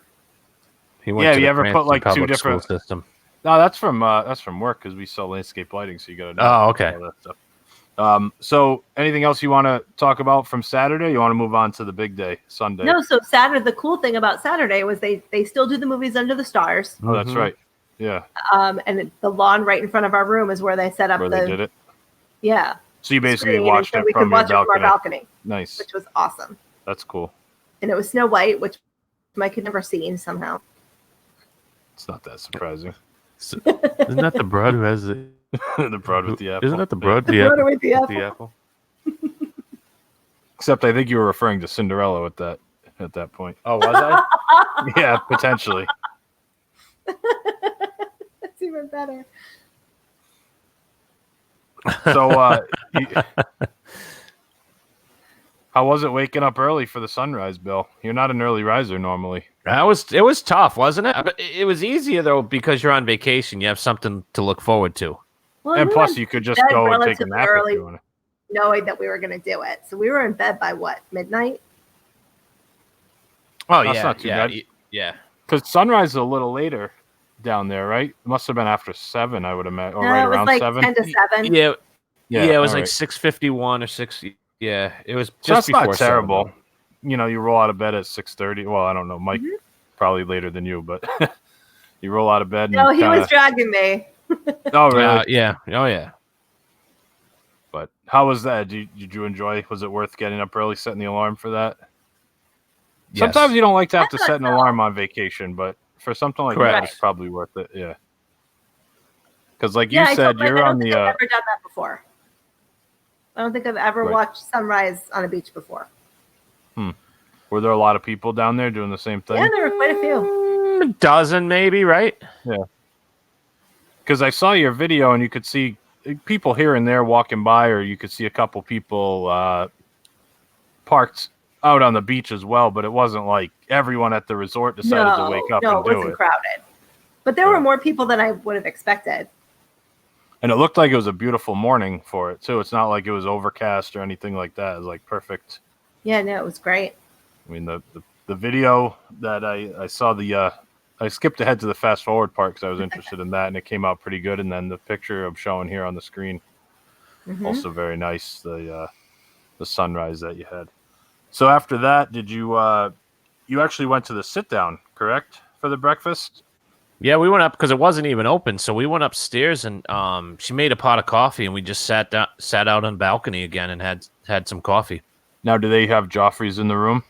Speaker 7: You ever put like two different
Speaker 8: system?
Speaker 7: No, that's from work because we sell landscape lighting, so you got to know.
Speaker 8: Oh, okay.
Speaker 7: All that stuff. So anything else you want to talk about from Saturday? You want to move on to the big day, Sunday?
Speaker 9: No, so Saturday, the cool thing about Saturday was they still do the movies under the stars.
Speaker 7: Oh, that's right. Yeah.
Speaker 9: The lawn right in front of our room is where they set up
Speaker 7: Where they did it.
Speaker 9: Yeah.
Speaker 7: So you basically
Speaker 9: screen,
Speaker 7: watched
Speaker 9: so
Speaker 7: it
Speaker 9: we
Speaker 7: from
Speaker 9: could
Speaker 7: your
Speaker 9: watch it from our balcony,
Speaker 7: Nice.
Speaker 9: which was awesome.
Speaker 7: That's cool.
Speaker 9: And it was Snow White, which Mike had never seen somehow.
Speaker 7: It's not that surprising.
Speaker 8: Isn't that the broad who has the
Speaker 7: The broad with the apple.
Speaker 8: Isn't that the broad?
Speaker 9: The broad with the apple.
Speaker 8: The apple.
Speaker 7: Except I think you were referring to Cinderella at that point.
Speaker 8: Oh, was I?
Speaker 7: Yeah, potentially.
Speaker 9: That's even better.
Speaker 7: So, how was it waking up early for the sunrise, Bill? You're not an early riser normally.
Speaker 8: It was tough, wasn't it? But it was easier though because you're on vacation. You have something to look forward to.
Speaker 9: Well,
Speaker 7: And
Speaker 9: we
Speaker 7: plus,
Speaker 9: went
Speaker 7: you could just
Speaker 9: to bed
Speaker 7: go and take a
Speaker 9: relatively
Speaker 7: nap
Speaker 9: early,
Speaker 7: if you want to.
Speaker 9: knowing that we were going to do it. So we were in bed by what, midnight?
Speaker 8: Oh,
Speaker 7: That's
Speaker 8: yeah,
Speaker 7: not too bad.
Speaker 8: Yeah.
Speaker 7: Because sunrise is a little later down there, right? It must have been after 7, I would imagine, or
Speaker 9: No,
Speaker 7: right
Speaker 9: it was
Speaker 7: around
Speaker 9: like
Speaker 7: 7.
Speaker 9: 10 to 7.
Speaker 8: Yeah, it was
Speaker 7: all
Speaker 8: like
Speaker 7: right.
Speaker 8: 6:51 or 6. Yeah, it was
Speaker 7: So
Speaker 8: just
Speaker 7: that's
Speaker 8: before
Speaker 7: not terrible.
Speaker 8: 7.
Speaker 7: You know, you roll out of bed at 6:30. Well, I don't know, Mike probably later than you, but you roll out of bed.
Speaker 9: No,
Speaker 7: and
Speaker 9: he
Speaker 7: kinda...
Speaker 9: was dragging me.
Speaker 7: Oh, really?
Speaker 8: Yeah. Oh, yeah.
Speaker 7: But how was that? Did you enjoy? Was it worth getting up early, setting the alarm for that?
Speaker 8: Yes.
Speaker 7: Sometimes you don't like to have to
Speaker 9: I
Speaker 7: set an
Speaker 9: thought so.
Speaker 7: alarm on vacation, but for something like
Speaker 8: Correct.
Speaker 7: that, it's probably worth it. Yeah. Because, like
Speaker 9: Yeah,
Speaker 7: you
Speaker 9: I
Speaker 7: said,
Speaker 9: told Mike,
Speaker 7: you're
Speaker 9: I don't
Speaker 7: on
Speaker 9: think
Speaker 7: the.
Speaker 9: I've ever done that before. I don't think I've ever
Speaker 7: Right.
Speaker 9: watched sunrise on a beach before.
Speaker 7: Were there a lot of people down there doing the same thing?
Speaker 9: Yeah, there were quite a few.
Speaker 8: A dozen, maybe, right?
Speaker 7: Because I saw your video and you could see people here and there walking by, or you could see a couple people parked out on the beach as well, but it wasn't like everyone at the resort decided to wake up
Speaker 9: no,
Speaker 7: and
Speaker 9: it
Speaker 7: do
Speaker 9: wasn't
Speaker 7: it.
Speaker 9: crowded. But there were more people than I would have expected.
Speaker 7: And it looked like it was a beautiful morning for it, too. It's not like it was overcast or anything like that. It was like perfect.
Speaker 9: Yeah, no, it was great.
Speaker 7: I mean, the video that I saw, I skipped ahead to the fast forward part because I was interested in that, and it came out pretty good. And then the picture I'm showing here on the screen, also very nice. The sunrise that you had. So after that, did you actually went to the sit down, correct, for the breakfast?
Speaker 8: Yeah, we went up because it wasn't even open, so we went upstairs and she made a pot of coffee, and we just sat out on the balcony again and had some coffee.
Speaker 7: Now, do they have Joffrey's in the room?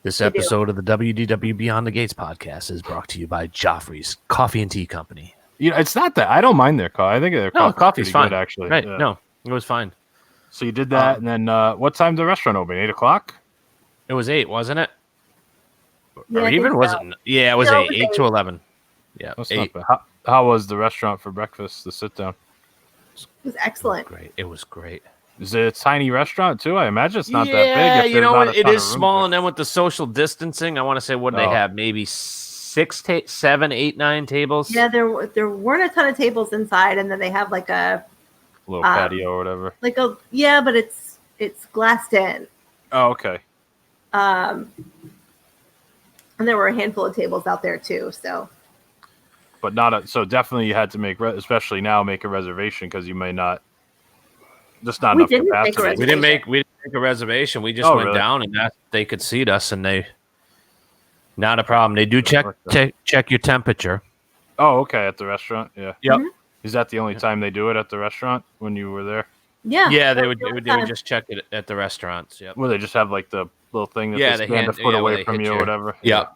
Speaker 8: This episode of the WDW Beyond the Gates podcast is brought to you by Joffrey's Coffee and Tea Company.
Speaker 7: You know, it's not that I don't mind their coffee. I think their
Speaker 8: coffee's fine,
Speaker 7: good, actually.
Speaker 8: Right?
Speaker 7: Yeah.
Speaker 8: No, it was fine.
Speaker 7: So you did that, and then what time did the restaurant open? 8:00?
Speaker 8: It was 8, wasn't it?
Speaker 9: Yeah,
Speaker 8: Or
Speaker 9: I
Speaker 8: even
Speaker 9: think
Speaker 8: was
Speaker 9: so.
Speaker 8: it? Yeah, it was
Speaker 9: No,
Speaker 8: 8.
Speaker 9: it was
Speaker 8: 8 to 11. Yeah,
Speaker 7: That's
Speaker 8: 8.
Speaker 7: not bad. How was the restaurant for breakfast? The sit down.
Speaker 9: It was excellent.
Speaker 8: Great. It was great.
Speaker 7: Is it a tiny restaurant too? I imagine it's not that
Speaker 8: Yeah,
Speaker 7: big.
Speaker 8: you know,
Speaker 7: what?
Speaker 8: it is small, and then with the social distancing, I want to say, what did they
Speaker 7: Oh.
Speaker 8: have? Maybe 7, 8, 9 tables.
Speaker 9: Yeah, there weren't a ton of tables inside, and then they have like a
Speaker 7: little patio or whatever.
Speaker 9: but it's glassed in.
Speaker 7: Oh, okay.
Speaker 9: And there were a handful of tables out there too. So,
Speaker 7: But so definitely you had to make, especially now, make a reservation because you may not. Just not
Speaker 9: We
Speaker 7: enough
Speaker 9: didn't make a
Speaker 7: capacity.
Speaker 8: We didn't make a reservation. We just
Speaker 7: Oh,
Speaker 8: went
Speaker 7: really?
Speaker 8: down and they could seat us, and not a problem. They do check your temperature.
Speaker 7: Oh, okay. At the restaurant, yeah.
Speaker 8: Yep.
Speaker 7: Is that the only time they do it at the restaurant when you were there?
Speaker 9: yeah.
Speaker 8: Yeah, they
Speaker 9: that
Speaker 8: would
Speaker 9: was the only
Speaker 8: they would
Speaker 9: time.
Speaker 8: just check it at the restaurants. Yep.
Speaker 7: Well, they just have like the little thing that
Speaker 8: Yeah,
Speaker 7: they
Speaker 8: they
Speaker 7: stand a
Speaker 8: hand-
Speaker 7: foot
Speaker 8: yeah, where
Speaker 7: away
Speaker 8: they
Speaker 7: from
Speaker 8: hit
Speaker 7: you or
Speaker 8: your-
Speaker 7: whatever.
Speaker 8: Yep.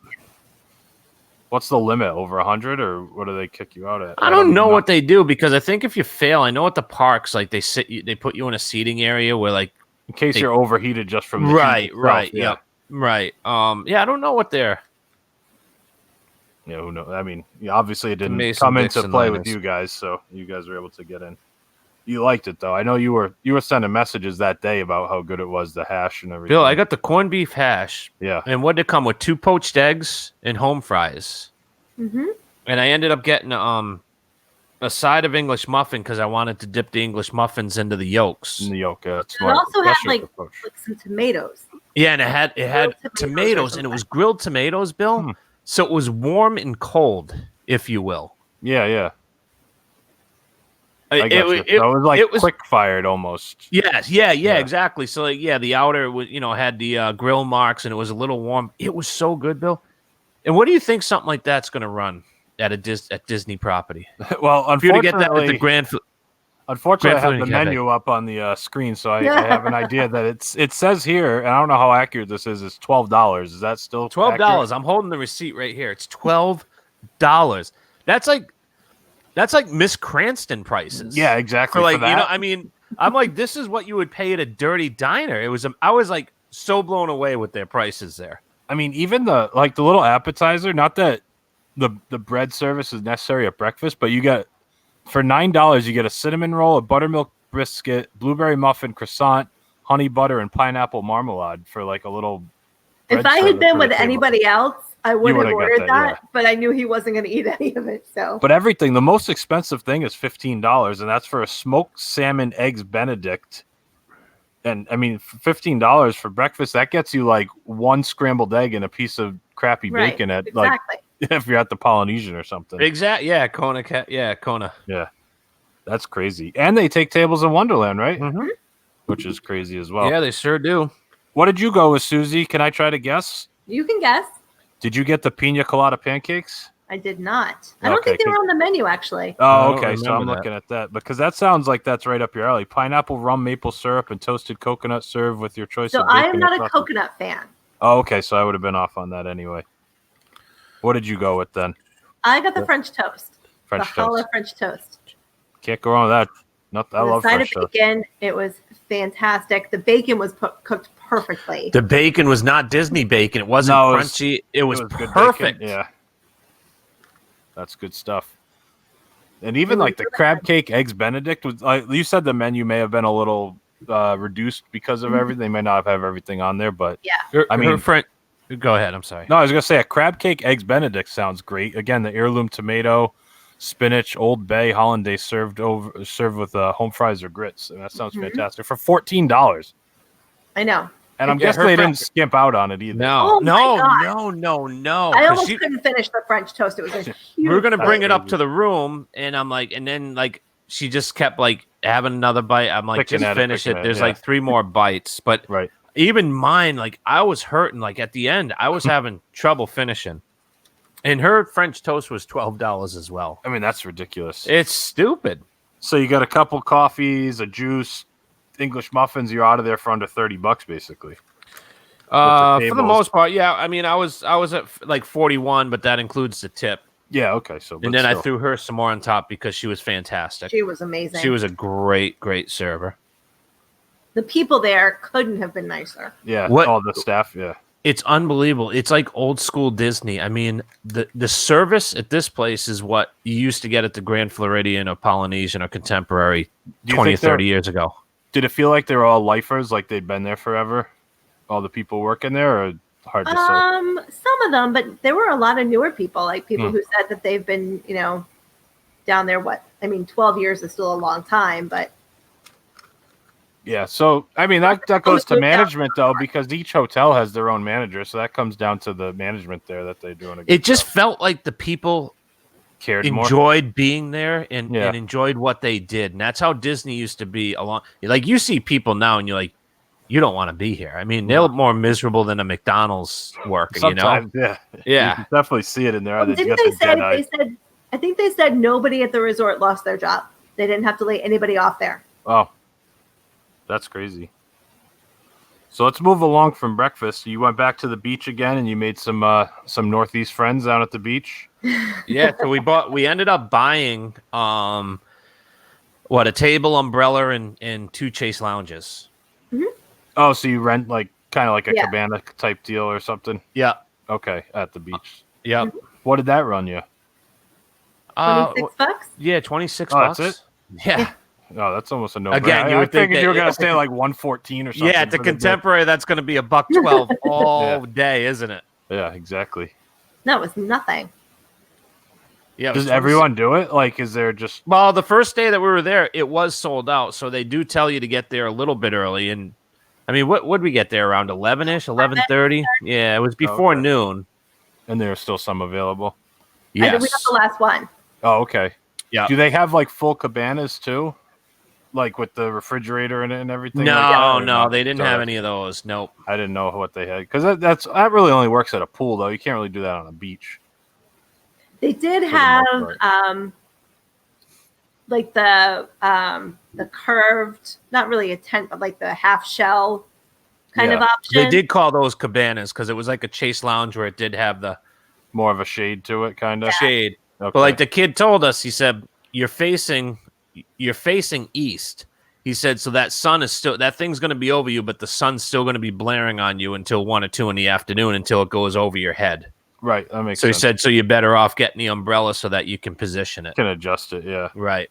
Speaker 7: What's the limit? Over 100, or what do they kick you out at?
Speaker 8: I don't know what they do because I think if you fail, I know at the parks, like they put you in a seating area where like
Speaker 7: in case you're overheated just from the heat
Speaker 8: right,
Speaker 7: itself,
Speaker 8: right,
Speaker 7: yeah.
Speaker 8: yep, right. Yeah, I don't know what they're.
Speaker 7: Yeah, who knows? I mean, obviously it didn't
Speaker 8: Mason
Speaker 7: come into
Speaker 8: Dixon
Speaker 7: play
Speaker 8: liners.
Speaker 7: with you guys, so you guys were able to get in. You liked it though. I know you were sending messages that day about how good it was, the hash and everything.
Speaker 8: Bill, I got the corned beef hash.
Speaker 7: Yeah.
Speaker 8: And what did it come with? 2 poached eggs and home fries.
Speaker 9: Mm-hmm.
Speaker 8: And I ended up getting a side of English muffin because I wanted to dip the English muffins into the yolks.
Speaker 7: In the yolk. It's
Speaker 9: It
Speaker 7: smart.
Speaker 9: also had
Speaker 7: Especially
Speaker 9: like
Speaker 7: for poach.
Speaker 9: some tomatoes.
Speaker 8: Yeah, and it had
Speaker 9: Grilled tomatoes or
Speaker 8: tomatoes, and it was
Speaker 9: something.
Speaker 8: grilled tomatoes, Bill. So it was warm and cold, if you will.
Speaker 7: Yeah, yeah. I
Speaker 8: It,
Speaker 7: got you.
Speaker 8: it,
Speaker 7: So it was like
Speaker 8: it was
Speaker 7: quick fired almost.
Speaker 8: Yes, yeah, exactly. So like, yeah, the outer was, had the grill marks, and it was a little warm. It was so good, Bill. And what do you think something like that's going to run at Disney property.
Speaker 7: Well,
Speaker 8: If you to get that at the
Speaker 7: unfortunately, I have the menu up on the screen, so I have an idea that it says here, and I don't know how accurate this is. It's $12. Is that still
Speaker 8: $12?
Speaker 7: accurate?
Speaker 8: I'm holding the receipt right here. It's $12. That's like Miss Cranston prices.
Speaker 7: Yeah, exactly.
Speaker 8: For like,
Speaker 7: for that.
Speaker 8: you know, I mean, I'm like, this is what you would pay at a dirty diner. I was like so blown away with their prices there.
Speaker 7: I mean, even the little appetizer. Not that the bread service is necessary at breakfast, but you get for $9 you get a cinnamon roll, a buttermilk brisket, blueberry muffin, croissant, honey butter, and pineapple marmalade for like a little.
Speaker 9: If I had been with anybody else, I would have ordered that,
Speaker 7: yeah.
Speaker 9: but I knew he wasn't going to eat any of it. So,
Speaker 7: But everything, the most expensive thing is $15, and that's for a smoked salmon eggs Benedict. And I mean, $15 for breakfast, that gets you like one scrambled egg and a piece of crappy bacon at
Speaker 9: exactly.
Speaker 7: like if you're at the Polynesian or something.
Speaker 8: Exactly. Yeah, Kona. Yeah, Kona.
Speaker 7: Yeah, that's crazy. And they take tables in Wonderland, right?
Speaker 8: Mm-hmm.
Speaker 7: Which is crazy as well.
Speaker 8: Yeah, they sure do.
Speaker 7: What did you go with, Susie? Can I try to guess?
Speaker 9: You can guess.
Speaker 7: Did you get the pina colada pancakes?
Speaker 9: I did not. I don't think they were on the menu, actually.
Speaker 7: Oh, okay. So I'm looking at that because that sounds like that's right up your alley. Pineapple, rum, maple syrup, and toasted coconut served with your choice of
Speaker 9: So
Speaker 7: bacon.
Speaker 9: I am not a
Speaker 7: sausage.
Speaker 9: coconut fan.
Speaker 7: Oh, okay. So I would have been off on that anyway. What did you go with then?
Speaker 9: I got the French toast.
Speaker 7: French
Speaker 9: the
Speaker 7: toast.
Speaker 9: challah French toast.
Speaker 7: Can't go wrong with that. Not, I love
Speaker 9: side
Speaker 7: French
Speaker 9: of
Speaker 7: toast.
Speaker 9: bacon. It was fantastic. The bacon was cooked perfectly.
Speaker 8: The bacon was not Disney bacon. It wasn't crunchy. It was
Speaker 7: good
Speaker 8: perfect.
Speaker 7: bacon. Yeah. That's good stuff. And even like the crab cake eggs Benedict was like you said the menu may have been a little reduced because of everything. They may not have everything on there, but
Speaker 9: yeah.
Speaker 7: I mean,
Speaker 8: go ahead. I'm sorry.
Speaker 7: No, I was gonna say a crab cake eggs Benedict sounds great. Again, the heirloom tomato, spinach, Old Bay hollandaise served with home fries or grits. And that sounds fantastic for $14.
Speaker 9: I know.
Speaker 7: And I'm guessing they didn't skimp out on it either.
Speaker 8: No,
Speaker 9: Oh my
Speaker 8: no.
Speaker 9: I almost couldn't finish the French toast. It was a huge.
Speaker 8: We were gonna bring it up to the room, and I'm like, and then like she just kept like having another bite. I'm like,
Speaker 7: Picking
Speaker 8: just
Speaker 7: at it,
Speaker 8: finish
Speaker 7: picking
Speaker 8: it.
Speaker 7: at it,
Speaker 8: There's
Speaker 7: yeah.
Speaker 8: like 3 more bites, but
Speaker 7: Right.
Speaker 8: even mine, like I was hurting. Like at the end, I was having trouble finishing. And her French toast was $12 as well.
Speaker 7: I mean, that's ridiculous.
Speaker 8: It's stupid.
Speaker 7: So you got a couple coffees, a juice, English muffins. You're out of there for under $30, basically.
Speaker 8: For the most part, yeah. I mean, I was at like 41, but that includes the tip.
Speaker 7: Yeah, okay. So,
Speaker 8: And then I threw her some more on top because she was fantastic.
Speaker 9: She was amazing.
Speaker 8: She was a great server.
Speaker 9: The people there couldn't have been nicer.
Speaker 7: Yeah,
Speaker 8: What-
Speaker 7: all the staff. Yeah,
Speaker 8: It's unbelievable. It's like old school Disney. I mean, the service at this place is what you used to get at the Grand Floridian or Polynesian or Contemporary
Speaker 7: Do you
Speaker 8: 20 or
Speaker 7: think they're-
Speaker 8: 30 years ago.
Speaker 7: Did it feel like they were all lifers, like they'd been there forever? All the people working there, or hard to say?
Speaker 9: Some of them, but there were a lot of newer people, like people
Speaker 7: Hmm.
Speaker 9: who said that they've been, down there. 12 years is still a long time, but
Speaker 7: Yeah. So I mean that goes to management though, because each hotel has their own manager, so that comes down to the management there that they're doing.
Speaker 8: It just felt like the people
Speaker 7: cared more.
Speaker 8: enjoyed being there and enjoyed what they did. And that's how Disney used to be like you see people now and you're like, you don't want to be here. I mean, they're more miserable than a McDonald's worker,
Speaker 7: Sometimes, yeah.
Speaker 8: Yeah.
Speaker 7: You can definitely see it in there. They
Speaker 9: didn't
Speaker 7: got
Speaker 9: they
Speaker 7: the
Speaker 9: say,
Speaker 7: dead eye.
Speaker 9: I think they said nobody at the resort lost their job. They didn't have to lay anybody off there.
Speaker 7: Oh, that's crazy. So let's move along from breakfast. You went back to the beach again, and you made some Northeast friends down at the beach.
Speaker 8: Yeah, so we ended up buying a table, umbrella, and 2 chase lounges.
Speaker 7: Oh, so you rent kind of like a cabana type deal or something?
Speaker 8: Yeah.
Speaker 7: Okay, at the beach.
Speaker 8: Yeah.
Speaker 7: What did that run you?
Speaker 9: $26?
Speaker 8: Yeah, $26.
Speaker 7: That's it?
Speaker 8: Yeah.
Speaker 7: Oh, that's almost a no.
Speaker 8: Again, you
Speaker 7: I
Speaker 8: would think
Speaker 7: figured
Speaker 8: that-
Speaker 7: you were gonna stay like 114 or something.
Speaker 8: Yeah, at the
Speaker 7: for day.
Speaker 8: Contemporary, that's going to be $112 all day, isn't it?
Speaker 7: Yeah, exactly.
Speaker 9: That was nothing.
Speaker 8: Yeah. it
Speaker 7: Does
Speaker 8: was
Speaker 7: everyone do it? Like, is there just?
Speaker 8: Well, the first day that we were there, it was sold out. So they do tell you to get there a little bit early. And I mean, what would we get there around 11ish, 11:30? Yeah, it was before noon.
Speaker 7: And there are still some available.
Speaker 9: We got
Speaker 8: Yes.
Speaker 9: the last one.
Speaker 7: Oh, okay.
Speaker 8: Yeah.
Speaker 7: Do they have like full cabanas too? Like with the refrigerator in it and everything?
Speaker 8: No,
Speaker 7: like that, or
Speaker 8: no, they didn't
Speaker 7: So
Speaker 8: have
Speaker 7: that's-
Speaker 8: any of those. Nope.
Speaker 7: I didn't know what they had because that really only works at a pool though. You can't really do that on a beach.
Speaker 9: They did
Speaker 7: the
Speaker 9: have
Speaker 7: most part.
Speaker 9: like the curved, not really a tent, but like the half shell kind of
Speaker 7: Yeah.
Speaker 9: option.
Speaker 8: They did call those cabanas because it was like a chase lounge where it did have the
Speaker 7: More of a shade to it, kind of.
Speaker 8: shade.
Speaker 7: Okay.
Speaker 8: But like the kid told us, he said, you're facing east. He said, so that sun is still, that thing's going to be over you, but the sun's still going to be blaring on you until 1 or 2 in the afternoon until it goes over your head.
Speaker 7: Right. That makes
Speaker 8: So he
Speaker 7: sense.
Speaker 8: said, so you're better off getting the umbrella so that you can position it.
Speaker 7: You can adjust it. Yeah.
Speaker 8: Right.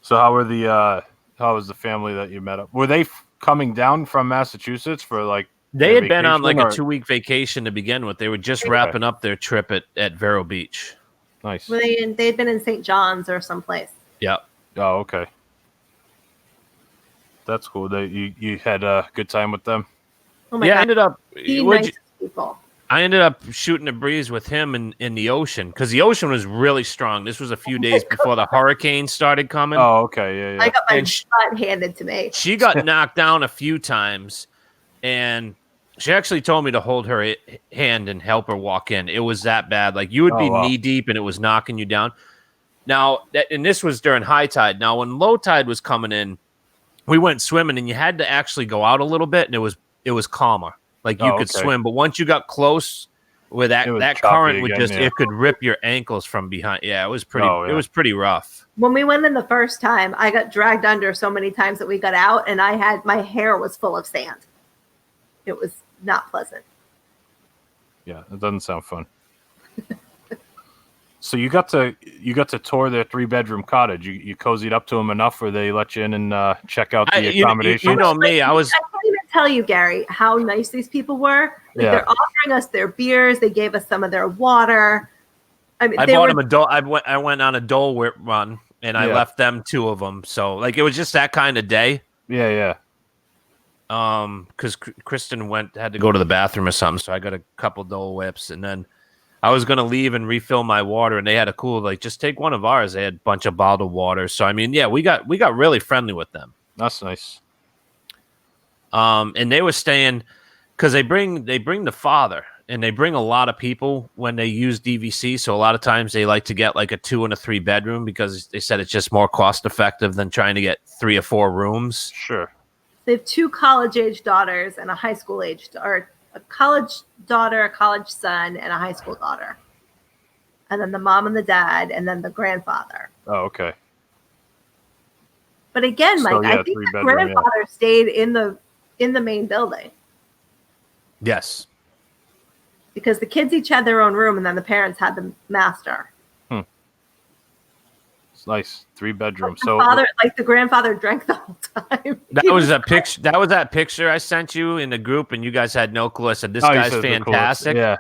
Speaker 7: So how was the family that you met up? Were they coming down from Massachusetts for like?
Speaker 8: They
Speaker 7: their
Speaker 8: had been on like
Speaker 7: vacation,
Speaker 8: a
Speaker 7: or-
Speaker 8: 2-week vacation to begin with. They were just
Speaker 7: Okay.
Speaker 8: wrapping up their trip at Vero Beach.
Speaker 7: Nice.
Speaker 9: Well, they'd been in St. John's or someplace.
Speaker 8: Yep.
Speaker 7: Oh, okay. That's cool. You had a good time with them.
Speaker 9: Oh my
Speaker 8: Yeah, I
Speaker 9: god,
Speaker 8: ended up.
Speaker 9: the
Speaker 8: what'd
Speaker 9: nicest people.
Speaker 8: I ended up shooting a breeze with him in the ocean because the ocean was really strong. This was a few days before the hurricane started coming.
Speaker 7: Oh, okay. Yeah, yeah.
Speaker 9: I got my
Speaker 8: And
Speaker 9: butt handed to me.
Speaker 8: She got knocked down a few times, and she actually told me to hold her hand and help her walk in. It was that bad. Like you would be
Speaker 7: wow.
Speaker 8: knee deep, and it was knocking you down. Now, and this was during high tide. Now, when low tide was coming in, we went swimming, and you had to actually go out a little bit, and it was calmer. Like you could
Speaker 7: okay.
Speaker 8: swim, but once you got close, where
Speaker 7: It was
Speaker 8: that
Speaker 7: choppy
Speaker 8: current would
Speaker 7: again,
Speaker 8: just
Speaker 7: yeah.
Speaker 8: it could rip your ankles from behind. Yeah, it was pretty.
Speaker 7: Oh, yeah.
Speaker 8: It was pretty rough.
Speaker 9: When we went in the first time, I got dragged under so many times that we got out, and my hair was full of sand. It was not pleasant.
Speaker 7: Yeah, it doesn't sound fun. So you got to tour their 3-bedroom cottage. You cozied up to them enough where they let you in and check out the accommodation.
Speaker 8: You know me, I was.
Speaker 9: I can't even tell you, Gary, how nice these people were. Like,
Speaker 7: Yeah.
Speaker 9: they're offering us their beers. They gave us some of their water. I mean,
Speaker 8: I
Speaker 9: they
Speaker 8: bought
Speaker 9: were
Speaker 8: them a Dole. I went on a Dole Whip run, and I
Speaker 7: Yeah.
Speaker 8: left them 2 of them. So like it was just that kind of day.
Speaker 7: Yeah, yeah.
Speaker 8: Because Kristen had to go to the bathroom or something, so I got a couple Dole Whips, and then I was gonna leave and refill my water, and they had a cool like just take one of ours. They had a bunch of bottled water, so I mean, yeah, we got really friendly with them.
Speaker 7: That's nice.
Speaker 8: And they were staying because they bring the father, and they bring a lot of people when they use DVC. So a lot of times they like to get like a 2 and a 3 bedroom because they said it's just more cost effective than trying to get 3 or 4 rooms.
Speaker 7: Sure.
Speaker 9: They have 2 college-age daughters and a high school-age, or a college daughter, a college son, and a high school daughter. And then the mom and the dad, and then the grandfather.
Speaker 7: Oh, okay.
Speaker 9: But again,
Speaker 7: So,
Speaker 9: Mike,
Speaker 7: yeah,
Speaker 9: I think the
Speaker 7: 3-bedroom, yeah.
Speaker 9: grandfather stayed in the main building
Speaker 8: Yes.
Speaker 9: because the kids each had their own room, and then the parents had the master.
Speaker 7: It's nice. 3-bedroom.
Speaker 9: The
Speaker 7: So
Speaker 9: father, like the grandfather, drank the whole time.
Speaker 8: That was that picture. That was that picture I sent you in the group, and you guys had no clue. I said this
Speaker 7: Oh, you
Speaker 8: guy's
Speaker 7: said the coolest.
Speaker 8: fantastic.
Speaker 7: Yeah.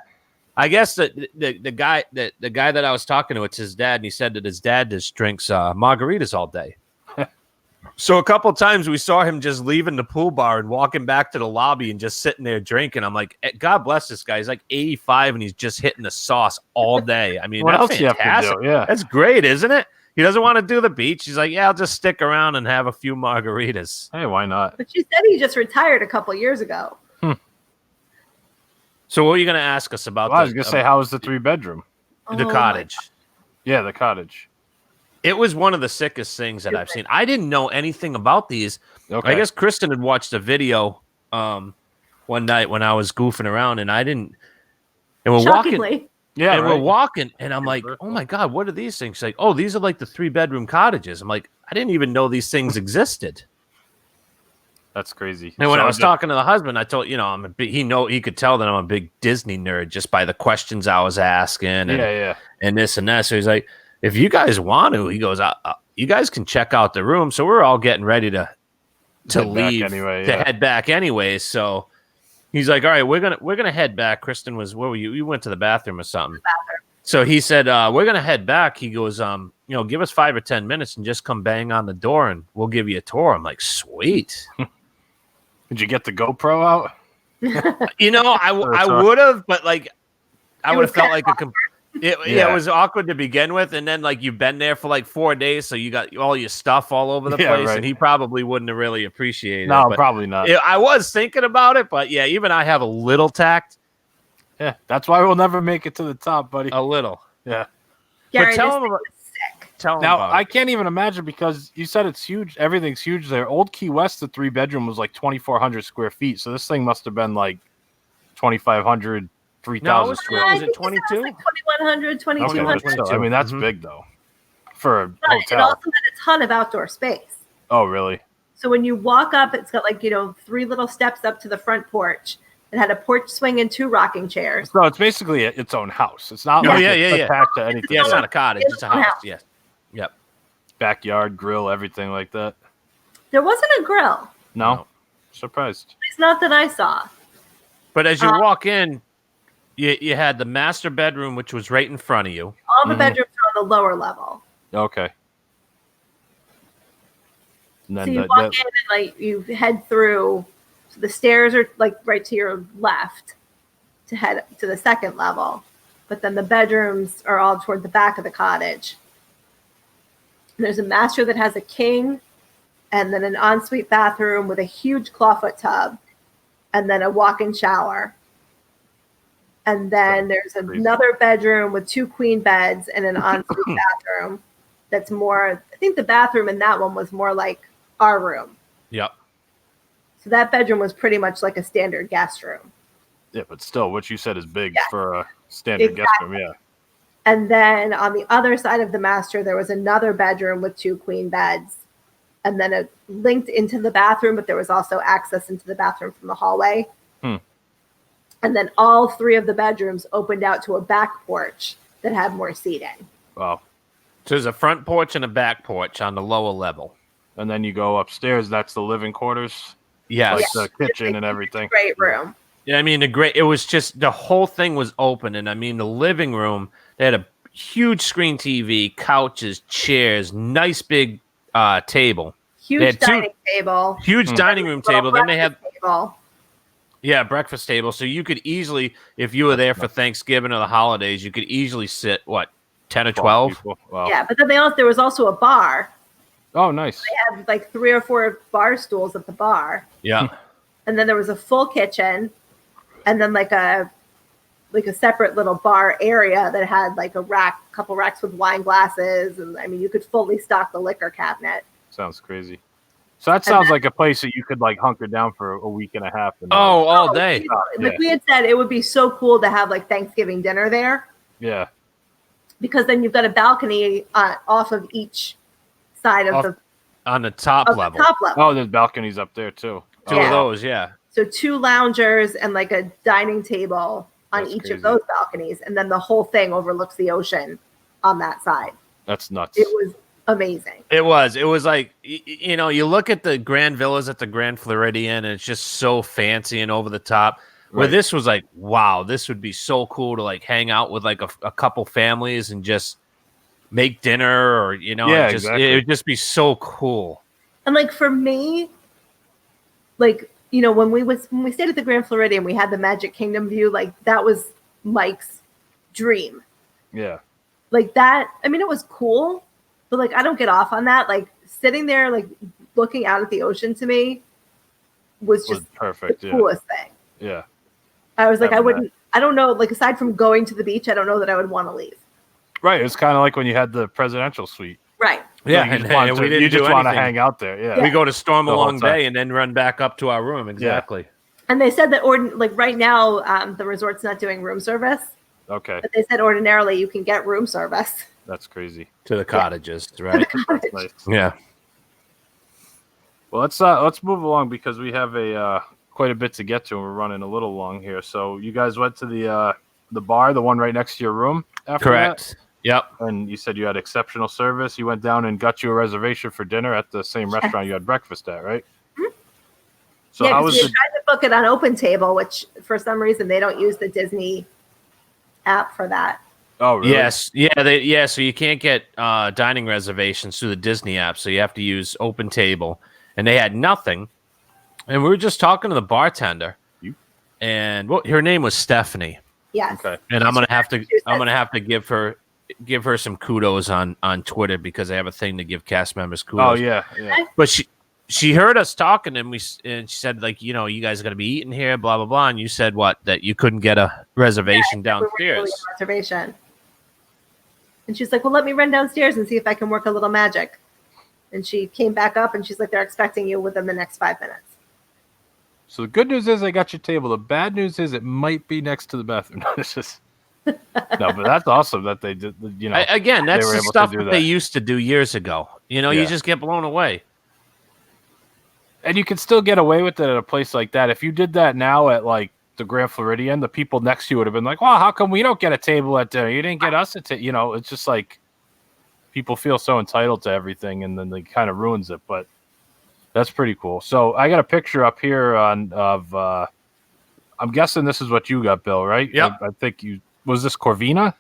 Speaker 8: I guess the guy that I was talking to, it's his dad, and he said that his dad just drinks margaritas all day. So a couple times we saw him just leaving the pool bar and walking back to the lobby and just sitting there drinking. I'm like, God bless this guy. He's like 85 and he's just hitting the sauce all day. I mean,
Speaker 7: What
Speaker 8: that's
Speaker 7: else you have to
Speaker 8: fantastic.
Speaker 7: do? Yeah.
Speaker 8: That's great, isn't it? He doesn't want to do the beach. He's like, yeah, I'll just stick around and have a few margaritas.
Speaker 7: Hey, why not?
Speaker 9: But you said he just retired a couple years ago.
Speaker 8: So what are you going to ask us about
Speaker 7: Well, I was gonna say, how was the 3-bedroom?
Speaker 8: the
Speaker 9: Oh my
Speaker 8: cottage?
Speaker 7: Yeah, the cottage.
Speaker 8: It was one of the sickest things that I've seen. I didn't know anything about these.
Speaker 7: Okay.
Speaker 8: I guess Kristen had watched a video one night when I was goofing around, and I didn't. And we're walking,
Speaker 9: Shockingly.
Speaker 7: Yeah,
Speaker 8: and
Speaker 7: right.
Speaker 8: we're walking, and I'm like, "Oh my god, what are these things?" She's like, "Oh, these are like the 3-bedroom cottages." I'm like, "I didn't even know these things existed."
Speaker 7: That's crazy.
Speaker 8: And when
Speaker 7: So
Speaker 8: I was talking to the husband, I told I'm a big, he could tell that I'm a big Disney nerd just by the questions I was asking, and
Speaker 7: yeah.
Speaker 8: and this and that. So he's like, if you guys want to, he goes, you guys can check out the room. So we're all getting ready to
Speaker 7: Head back
Speaker 8: leave,
Speaker 7: anyway,
Speaker 8: to
Speaker 7: yeah.
Speaker 8: head back anyway. So he's like, all right, we're gonna head back. Kristen was, where were you? You went to the bathroom or something. So he said, we're gonna head back. He goes, give us 5 or 10 minutes and just come bang on the door and we'll give you a tour. I'm like, sweet.
Speaker 7: Did you get the GoPro out?
Speaker 8: I would have, but like, I
Speaker 9: It
Speaker 8: would
Speaker 9: was
Speaker 8: have felt
Speaker 9: kinda
Speaker 8: like yeah,
Speaker 7: Yeah.
Speaker 8: it was awkward to begin with, and then like you've been there for like 4 days, so you got all your stuff all over the
Speaker 7: Yeah,
Speaker 8: place,
Speaker 7: right.
Speaker 8: and he probably wouldn't have really appreciated
Speaker 7: No,
Speaker 8: it. But
Speaker 7: probably not.
Speaker 8: I was thinking about it, but yeah, even I have a little tact,
Speaker 7: Yeah, that's why we'll never make it to the top, buddy.
Speaker 8: a little.
Speaker 7: Yeah.
Speaker 9: Gary,
Speaker 8: tell
Speaker 9: this
Speaker 8: him
Speaker 9: thing
Speaker 8: about-
Speaker 9: was sick.
Speaker 8: Tell him
Speaker 7: Now
Speaker 8: about
Speaker 7: I
Speaker 8: it.
Speaker 7: can't even imagine because you said it's huge. Everything's huge there. Old Key West, the 3-bedroom was like 2,400 square feet. So this thing must have been like 2,500, 3,000
Speaker 8: No, it was
Speaker 7: square.
Speaker 8: was
Speaker 9: I
Speaker 8: it
Speaker 9: think it
Speaker 8: 22?
Speaker 9: was like 2,100,
Speaker 7: Okay,
Speaker 9: 2,200.
Speaker 7: but still, I mean that's
Speaker 8: Mhm.
Speaker 7: big though for a
Speaker 9: But it
Speaker 7: hotel.
Speaker 9: also had a ton of outdoor space.
Speaker 7: Oh, really?
Speaker 9: So when you walk up, it's got like, 3 little steps up to the front porch. It had a porch swing and 2 rocking chairs.
Speaker 7: So it's basically its own house. It's not
Speaker 8: Oh,
Speaker 7: like
Speaker 8: yeah,
Speaker 7: it's
Speaker 8: yeah.
Speaker 7: attached to anything.
Speaker 8: Yeah, it's not a cottage. It's a
Speaker 9: It's a
Speaker 8: house.
Speaker 9: house.
Speaker 8: Yes. Yep.
Speaker 7: Backyard, grill, everything like that.
Speaker 9: There wasn't a grill.
Speaker 7: No, surprised.
Speaker 9: It's not that I saw.
Speaker 8: But as you walk in, you had the master bedroom, which was right in front of you.
Speaker 9: All the bedrooms are on the lower level.
Speaker 7: Okay. And
Speaker 9: So
Speaker 7: then
Speaker 9: you walk in and like you head through. So the stairs are like right to your left to head to the second level, but then the bedrooms are all toward the back of the cottage. And there's a master that has a king, and then an ensuite bathroom with a huge clawfoot tub, and then a walk-in shower. And then there's another bedroom with 2 queen beds and an ensuite bathroom. That's more. I think the bathroom in that one was more like our room.
Speaker 8: Yep.
Speaker 9: So that bedroom was pretty much like a standard guest room.
Speaker 7: yeah, but still, what you said is big
Speaker 9: Yeah.
Speaker 7: for a standard guest room. Yeah.
Speaker 9: And then on the other side of the master, there was another bedroom with 2 queen beds. And then it linked into the bathroom, but there was also access into the bathroom from the hallway. And then all 3 of the bedrooms opened out to a back porch that had more seating.
Speaker 7: Wow.
Speaker 8: So there's a front porch and a back porch on the lower level.
Speaker 7: And then you go upstairs. That's the living quarters,
Speaker 8: Yes.
Speaker 7: like the kitchen and everything.
Speaker 9: Great room.
Speaker 8: Yeah, I mean, it was just the whole thing was open. And I mean, the living room, they had a huge screen TV, couches, chairs, nice big table. They
Speaker 9: Huge
Speaker 8: had 2
Speaker 9: dining table.
Speaker 8: huge dining room
Speaker 9: Little
Speaker 8: table. Then they had,
Speaker 9: breakfast table.
Speaker 8: yeah, breakfast table. So you could easily, if you were there for Thanksgiving or the holidays, you could easily sit, 10 or 12?
Speaker 7: People. Wow.
Speaker 9: Yeah, but then there was also a bar.
Speaker 7: Oh, nice.
Speaker 9: They had like 3 or 4 bar stools at the bar.
Speaker 8: Yeah.
Speaker 9: And then there was a full kitchen, and then like a separate little bar area that had like couple racks with wine glasses, and I mean you could fully stock the liquor cabinet.
Speaker 7: Sounds crazy. So that sounds like a place that you could like hunker down for a week and a half. And
Speaker 8: All day.
Speaker 9: Like we had said, it would be so cool to have like Thanksgiving dinner there,
Speaker 7: yeah.
Speaker 9: because then you've got a balcony off of each side of
Speaker 8: On the top
Speaker 9: the
Speaker 8: level.
Speaker 9: top level.
Speaker 7: Oh, there's balconies up there too.
Speaker 8: Two
Speaker 9: Yeah.
Speaker 8: of those, yeah.
Speaker 9: So 2 loungers and like a dining table on
Speaker 7: That's
Speaker 9: each
Speaker 7: crazy.
Speaker 9: of those balconies, and then the whole thing overlooks the ocean on that side.
Speaker 7: That's nuts.
Speaker 9: It was amazing.
Speaker 8: It was like, you look at the Grand Villas at the Grand Floridian, and it's just so fancy and over the top. Where
Speaker 7: Right.
Speaker 8: this was like, wow, this would be so cool to like hang out with like a couple families and just make dinner, or
Speaker 7: Yeah,
Speaker 8: just
Speaker 7: exactly.
Speaker 8: it would just be so cool.
Speaker 9: And like for me, like when we stayed at the Grand Floridian, we had the Magic Kingdom view. Like that was Mike's dream.
Speaker 7: Yeah.
Speaker 9: Like that. I mean, it was cool, but like I don't get off on that. Like sitting there, like looking out at the ocean to me was just
Speaker 7: perfect.
Speaker 9: the
Speaker 7: Yeah.
Speaker 9: coolest thing.
Speaker 7: Yeah.
Speaker 9: I was like,
Speaker 7: Having
Speaker 9: I wouldn't. I don't know. Like aside from going to the beach, I don't know that I would want to leave.
Speaker 7: Right. It's kind of like when you had the presidential suite.
Speaker 9: Right.
Speaker 8: Yeah,
Speaker 7: Like, you just
Speaker 8: and
Speaker 7: want
Speaker 8: we didn't
Speaker 7: you just
Speaker 8: do
Speaker 7: want to
Speaker 8: anything.
Speaker 7: hang out there. Yeah.
Speaker 8: We go to
Speaker 7: The whole
Speaker 8: Stormalong
Speaker 7: time.
Speaker 8: Bay and then run back up to our room. Exactly.
Speaker 9: And they said that like right now, the resort's not doing room service,
Speaker 7: Okay.
Speaker 9: but they said ordinarily you can get room service.
Speaker 7: That's crazy.
Speaker 8: To the cottages, right?
Speaker 7: That's nice.
Speaker 8: Yeah.
Speaker 7: Well, let's move along because we have a quite a bit to get to, and we're running a little long here. So you guys went to the bar, the one right next to your room. After
Speaker 8: Correct. Yep.
Speaker 7: that? And you said you had exceptional service. You went down and got you a reservation for dinner at the same restaurant you had breakfast at, right? So
Speaker 9: Yeah,
Speaker 7: how
Speaker 9: 'cause
Speaker 7: was
Speaker 9: we
Speaker 7: the?
Speaker 9: tried to book it on Open Table, which for some reason they don't use the Disney app for that.
Speaker 7: Oh, really?
Speaker 8: Yes. Yeah. So you can't get dining reservations through the Disney app. So you have to use Open Table, and they had nothing. And we were just talking to the bartender, and her name was Stephanie.
Speaker 9: Yes.
Speaker 7: Okay.
Speaker 8: And I'm gonna have to give her some kudos on Twitter, because I have a thing to give cast members kudos.
Speaker 7: Oh yeah. Yeah.
Speaker 8: But she heard us talking, and she said, like, you guys are gonna be eating here, blah blah blah. And you said what? That you couldn't get a reservation
Speaker 9: We were doing
Speaker 8: downstairs.
Speaker 9: a reservation. And she's like, well, let me run downstairs and see if I can work a little magic. And she came back up and she's like, they're expecting you within the next 5 minutes.
Speaker 7: So the good news is they got your table. The bad news is it might be next to the bathroom. It's just no, but that's awesome that they did. You know,
Speaker 8: again, that's
Speaker 7: they were
Speaker 8: the
Speaker 7: able
Speaker 8: stuff
Speaker 7: to do
Speaker 8: that they used to do years ago. You know, you just get blown away.
Speaker 7: And you can still get away with it at a place like that. If you did that now at like the Grand Floridian, the people next to you would have been like, "Well, how come we don't get a table at dinner? You didn't get us a table." You know, it's just like people feel so entitled to everything, and then they kind of ruins it. But that's pretty cool. So I got a picture up here of. I'm guessing this is what you got, Bill, right?
Speaker 8: Yep.
Speaker 7: I think you was this Corvina?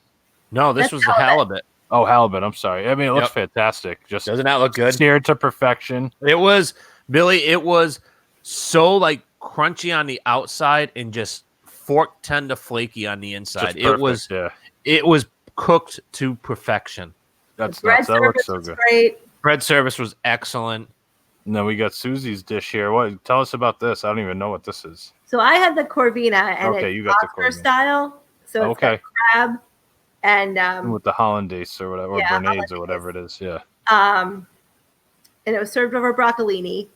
Speaker 8: No, this was the halibut.
Speaker 7: Oh, halibut. I'm sorry. I mean, it looks fantastic. Just
Speaker 8: doesn't that look good?
Speaker 7: Seared to perfection.
Speaker 8: It was, Billy. It was so like crunchy on the outside and just fork tender flaky on the inside. It was cooked to perfection.
Speaker 7: That's nuts. That looks so good.
Speaker 9: Great.
Speaker 8: Bread service was excellent.
Speaker 7: And then we got Susie's dish here. What? Tell us about this. I don't even know what this is.
Speaker 9: So I had the Corvina, and
Speaker 7: you
Speaker 9: it's
Speaker 7: got the
Speaker 9: Oscar
Speaker 7: Corvina
Speaker 9: style. So it's got crab and
Speaker 7: with the hollandaise or whatever, or béarnaise or whatever it is. Yeah.
Speaker 9: And it was served over broccolini.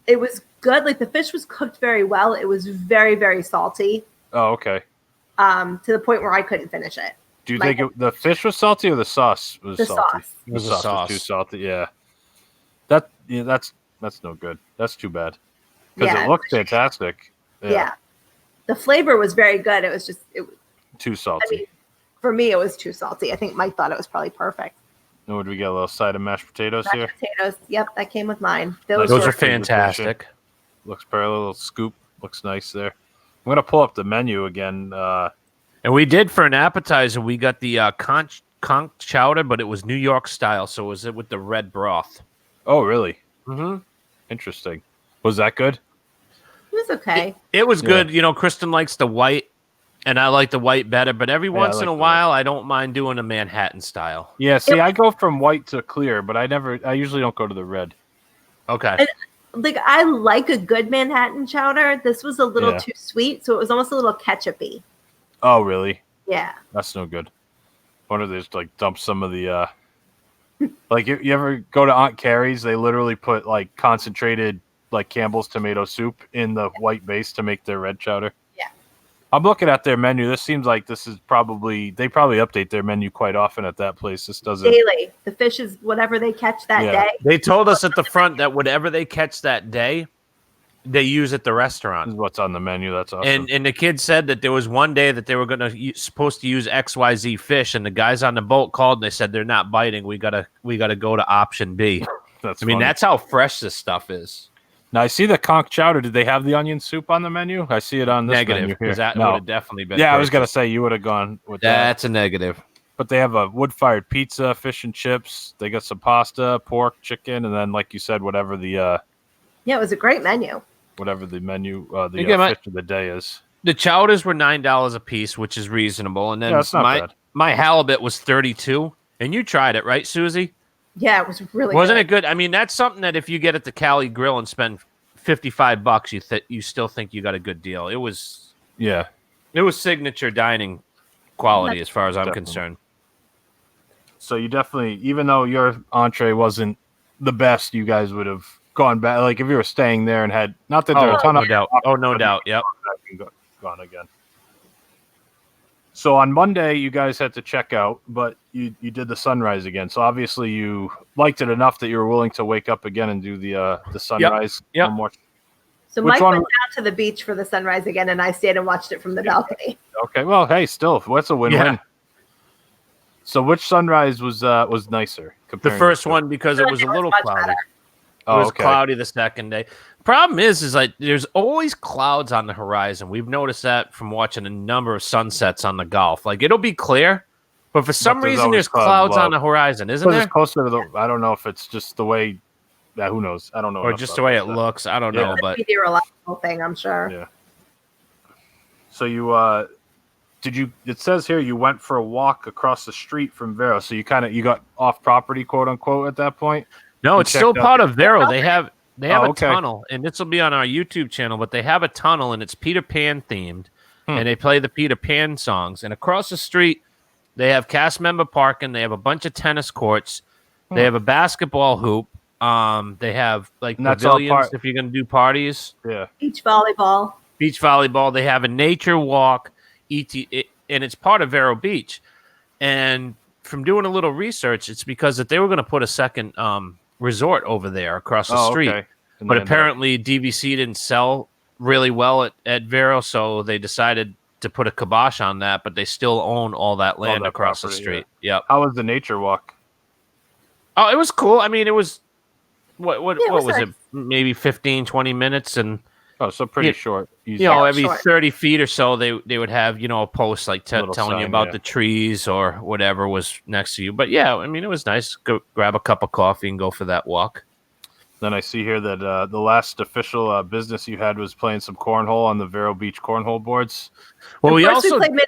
Speaker 9: It was good. Like the fish was cooked very well. It was very, very salty.
Speaker 7: Oh, okay.
Speaker 9: To the point where I couldn't finish it.
Speaker 7: Do you think the fish was salty or the sauce was salty?
Speaker 9: Sauce.
Speaker 7: The sauce was too salty. Yeah. That's no good. That's too bad. Because it looked fantastic.
Speaker 9: Yeah. The flavor was very good. It was just
Speaker 7: too salty.
Speaker 9: I mean, for me, it was too salty. I think Mike thought it was probably perfect.
Speaker 7: And would we get a little side of mashed potatoes here?
Speaker 9: Potatoes. Yep, that came with mine.
Speaker 8: Those are fantastic.
Speaker 7: Looks pretty. A little scoop. Looks nice there. I'm gonna pull up the menu again.
Speaker 8: And we did for an appetizer. We got the conch chowder, but it was New York style. So it was with the red broth.
Speaker 7: Oh, really?
Speaker 8: Mm-hmm.
Speaker 7: Interesting. Was that good?
Speaker 9: It was okay.
Speaker 8: It was good. You know, Kristen likes the white, and I like the white better. But every once in a while, I don't mind doing a Manhattan style.
Speaker 7: Yeah. See, I go from white to clear, but I usually don't go to the red.
Speaker 8: Okay.
Speaker 9: And, like I like a good Manhattan chowder. This was a little too sweet, so it was almost a little ketchupy.
Speaker 7: Oh, really?
Speaker 9: Yeah.
Speaker 7: That's no good. I wonder if they just like dump some of the like you ever go to Aunt Carrie's, they literally put like concentrated like Campbell's tomato soup in the white base to make their red chowder.
Speaker 9: Yeah.
Speaker 7: I'm looking at their menu. This seems like they probably update their menu quite often at that place. This doesn't
Speaker 9: daily. The fish is whatever they catch that day.
Speaker 8: They told us at the front that whatever they catch that day, they use at the restaurant.
Speaker 7: This is what's on the menu. That's awesome.
Speaker 8: And the kid said that there was one day that they were supposed to use XYZ fish, and the guys on the boat called and they said they're not biting. We gotta go to option B. I mean, that's how fresh this stuff is.
Speaker 7: Now I see the conch chowder. Did they have the onion soup on the menu? I see it on this
Speaker 8: negative
Speaker 7: menu here.
Speaker 8: Because that would have definitely been.
Speaker 7: Yeah, I was gonna say you would have gone with that.
Speaker 8: That's a negative.
Speaker 7: But they have a wood-fired pizza, fish and chips. They got some pasta, pork, chicken, and then, like you said, whatever the
Speaker 9: it was a great menu.
Speaker 7: Whatever the menu, fish of the day is.
Speaker 8: The chowders were $9 a piece, which is reasonable. And then
Speaker 7: that's not bad.
Speaker 8: My halibut was $32. And you tried it, right, Susie?
Speaker 9: Yeah, it was really
Speaker 8: Wasn't it good? I mean, that's something that if you get at the Cali Grill and spend $55, you still think you got a good deal. It was signature dining quality as far as I'm concerned.
Speaker 7: So you definitely, even though your entree wasn't the best, you guys would have gone back. Like if you were staying there and had not that there were a ton of
Speaker 8: doubt. Oh, no doubt. Yep.
Speaker 7: Gone again. So on Monday, you guys had to check out, but you did the sunrise again. So obviously you liked it enough that you were willing to wake up again and do the sunrise.
Speaker 8: Yep.
Speaker 7: One more.
Speaker 9: So Mike went down to the beach for the sunrise again, and I stayed and watched it from the balcony.
Speaker 7: Okay. Well, hey, still, what's a win-win?
Speaker 8: Yeah.
Speaker 7: So which sunrise was nicer?
Speaker 8: The first one because it was a little cloudy. It was cloudy the second day. Problem is like there's always clouds on the horizon. We've noticed that from watching a number of sunsets on the Gulf. Like it'll be clear, but for some reason there's clouds on the horizon, isn't there?
Speaker 7: It's closer to the. I don't know if it's just the way. Yeah, who knows? I don't know.
Speaker 8: Or just the way it looks. I don't know, but
Speaker 9: the reliable thing, I'm sure.
Speaker 7: Yeah. So you did you? It says here you went for a walk across the street from Vero. So you got off property, quote unquote, at that point.
Speaker 8: No, it's still part of Vero. They have a tunnel, and this will be on our YouTube channel. But they have a tunnel, and it's Peter Pan themed, and they play the Peter Pan songs. And across the street They have cast member parking. They have a bunch of tennis courts. They have a basketball hoop. They have like pavilions if you're going to do parties.
Speaker 7: Yeah.
Speaker 9: Beach volleyball.
Speaker 8: Beach volleyball. They have a nature walk. And it's part of Vero Beach. And from doing a little research, it's because that they were going to put a second resort over there across the street.
Speaker 7: Okay.
Speaker 8: But apparently DVC didn't sell really well at Vero, so they decided to put a kibosh on that, but they still own all that land across the street. Yeah.
Speaker 7: How was the nature walk?
Speaker 8: Oh, it was cool. I mean, it was what
Speaker 9: Yeah,
Speaker 8: was
Speaker 9: nice.
Speaker 8: it? Maybe 15, 20 minutes, and
Speaker 7: so pretty short. Easy.
Speaker 8: every
Speaker 9: short.
Speaker 8: 30 feet or so, they would have a post like telling
Speaker 7: sign,
Speaker 8: you about the trees or whatever was next to you. But yeah, I mean, it was nice. Go grab a cup of coffee and go for that walk.
Speaker 7: Then I see here that the last official business you had was playing some cornhole on the Vero Beach cornhole boards.
Speaker 8: Well, we
Speaker 9: First
Speaker 8: also
Speaker 9: played mini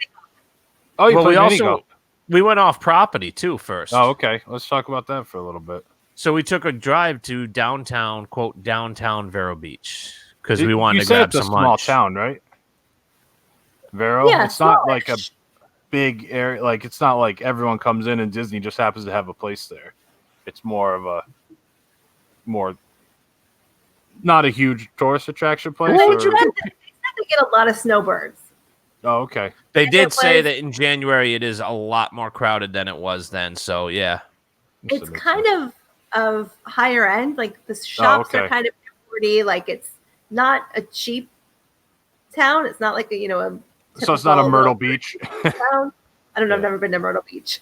Speaker 7: Oh, you
Speaker 8: well,
Speaker 7: played
Speaker 8: we
Speaker 7: mini golf.
Speaker 8: also we went off property too first.
Speaker 7: Oh, okay. Let's talk about that for a little bit.
Speaker 8: So we took a drive to downtown, quote, downtown Vero Beach because we wanted
Speaker 7: You
Speaker 8: to
Speaker 7: said
Speaker 8: grab
Speaker 7: it's a
Speaker 8: some
Speaker 7: small
Speaker 8: lunch.
Speaker 7: town, right? Vero?
Speaker 9: Yeah,
Speaker 7: It's not
Speaker 9: smallish.
Speaker 7: like a big area. Like, it's not like everyone comes in and Disney just happens to have a place there. It's more of a not a huge tourist attraction place.
Speaker 9: They
Speaker 7: or-
Speaker 9: said they get a lot of snowbirds.
Speaker 7: Oh, okay.
Speaker 8: They
Speaker 9: And
Speaker 8: did
Speaker 9: it
Speaker 8: say
Speaker 9: was-
Speaker 8: that in January it is a lot more crowded than it was then. So yeah,
Speaker 9: It's kind of higher end. Like the shops
Speaker 7: okay.
Speaker 9: are kind of pretty. Like it's not a cheap town. It's not like a
Speaker 7: So it's not a
Speaker 9: typical
Speaker 7: Myrtle
Speaker 9: little
Speaker 7: Beach.
Speaker 9: town. I don't know. I've never been to Myrtle Beach.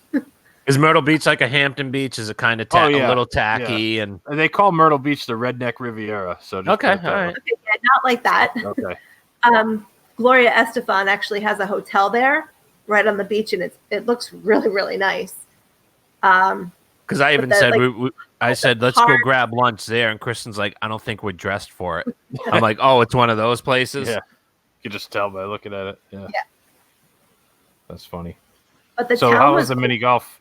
Speaker 8: is Myrtle Beach like a Hampton Beach? Is it kind of
Speaker 7: Oh, yeah.
Speaker 8: a little tacky and
Speaker 7: And they call Myrtle Beach the Redneck Riviera. So just
Speaker 8: okay,
Speaker 7: put it that
Speaker 8: all
Speaker 7: way.
Speaker 8: right.
Speaker 9: Okay, yeah, not like that.
Speaker 7: Okay.
Speaker 9: Gloria Estefan actually has a hotel there, right on the beach, and it looks really really nice.
Speaker 8: Because I even
Speaker 9: the,
Speaker 8: said
Speaker 9: like,
Speaker 8: I said let's go
Speaker 9: park-
Speaker 8: grab lunch there, and Kristen's like, I don't think we're dressed for it. I'm like, oh, it's one of those places.
Speaker 7: Yeah. You can just tell by looking at it. Yeah.
Speaker 9: Yeah.
Speaker 7: That's funny.
Speaker 9: But the
Speaker 7: So
Speaker 9: town
Speaker 7: how
Speaker 9: was
Speaker 7: was the mini golf?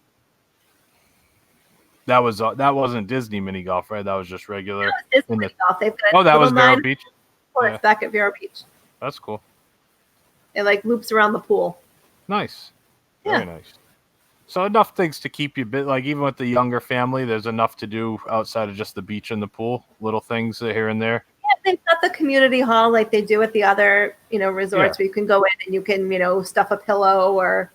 Speaker 7: That wasn't Disney mini golf, right? That was just regular.
Speaker 9: Disney
Speaker 7: in the-
Speaker 9: golf. They've got
Speaker 7: Oh, that was
Speaker 9: little
Speaker 7: Vero
Speaker 9: 9
Speaker 7: Beach.
Speaker 9: courts
Speaker 7: Yeah.
Speaker 9: back at Vero Beach.
Speaker 7: That's cool.
Speaker 9: It like loops around the pool.
Speaker 7: Nice.
Speaker 9: Yeah.
Speaker 7: Very nice. So enough things to keep you bit like even with the younger family, there's enough to do outside of just the beach and the pool. Little things here and there.
Speaker 9: Yeah, they've got the community hall like they do at the other resorts where you can go in and you can stuff a pillow or.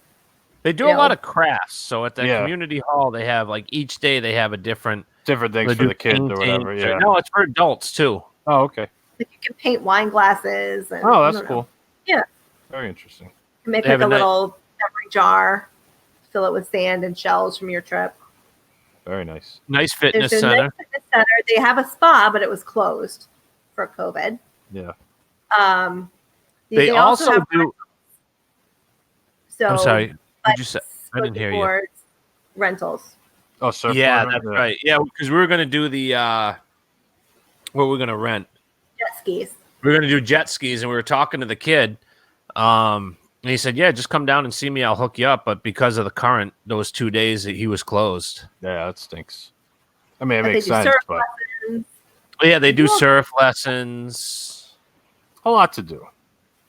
Speaker 8: They do a lot of crafts. So at the
Speaker 7: Yeah.
Speaker 8: community hall, they have like each day they have a different
Speaker 7: things
Speaker 8: they
Speaker 7: for
Speaker 8: do
Speaker 7: the kids or
Speaker 8: painting,
Speaker 7: whatever. Yeah.
Speaker 8: No, it's for adults too.
Speaker 7: Oh, okay.
Speaker 9: Like you can paint wine glasses. And,
Speaker 7: Oh,
Speaker 9: I
Speaker 7: that's
Speaker 9: don't know.
Speaker 7: cool.
Speaker 9: Yeah.
Speaker 7: Very interesting.
Speaker 9: You can make
Speaker 8: They
Speaker 9: like
Speaker 8: have
Speaker 9: a
Speaker 8: a
Speaker 9: little memory jar, fill it with sand and shells from your trip.
Speaker 7: Very nice.
Speaker 8: Nice fitness
Speaker 9: There's a
Speaker 8: center.
Speaker 9: nice fitness center. They have a spa, but it was closed for COVID.
Speaker 7: Yeah.
Speaker 8: They also
Speaker 9: have
Speaker 8: do.
Speaker 9: So
Speaker 8: I'm sorry. Did
Speaker 9: bikes,
Speaker 8: you say? I didn't hear you.
Speaker 9: boards, rentals.
Speaker 7: Oh, surfboard.
Speaker 8: Yeah, that's right. Yeah, because we were gonna do the what we're gonna rent.
Speaker 9: Jet skis.
Speaker 8: We were gonna do jet skis, and we were talking to the kid. And he said, "Yeah, just come down and see me. I'll hook you up." But because of the current, those 2 days he was closed.
Speaker 7: Yeah, that stinks. I mean, it
Speaker 9: But they
Speaker 7: makes
Speaker 9: do
Speaker 7: sense,
Speaker 9: surf
Speaker 7: but
Speaker 9: lessons.
Speaker 8: But yeah, they do surf lessons.
Speaker 7: a lot to do.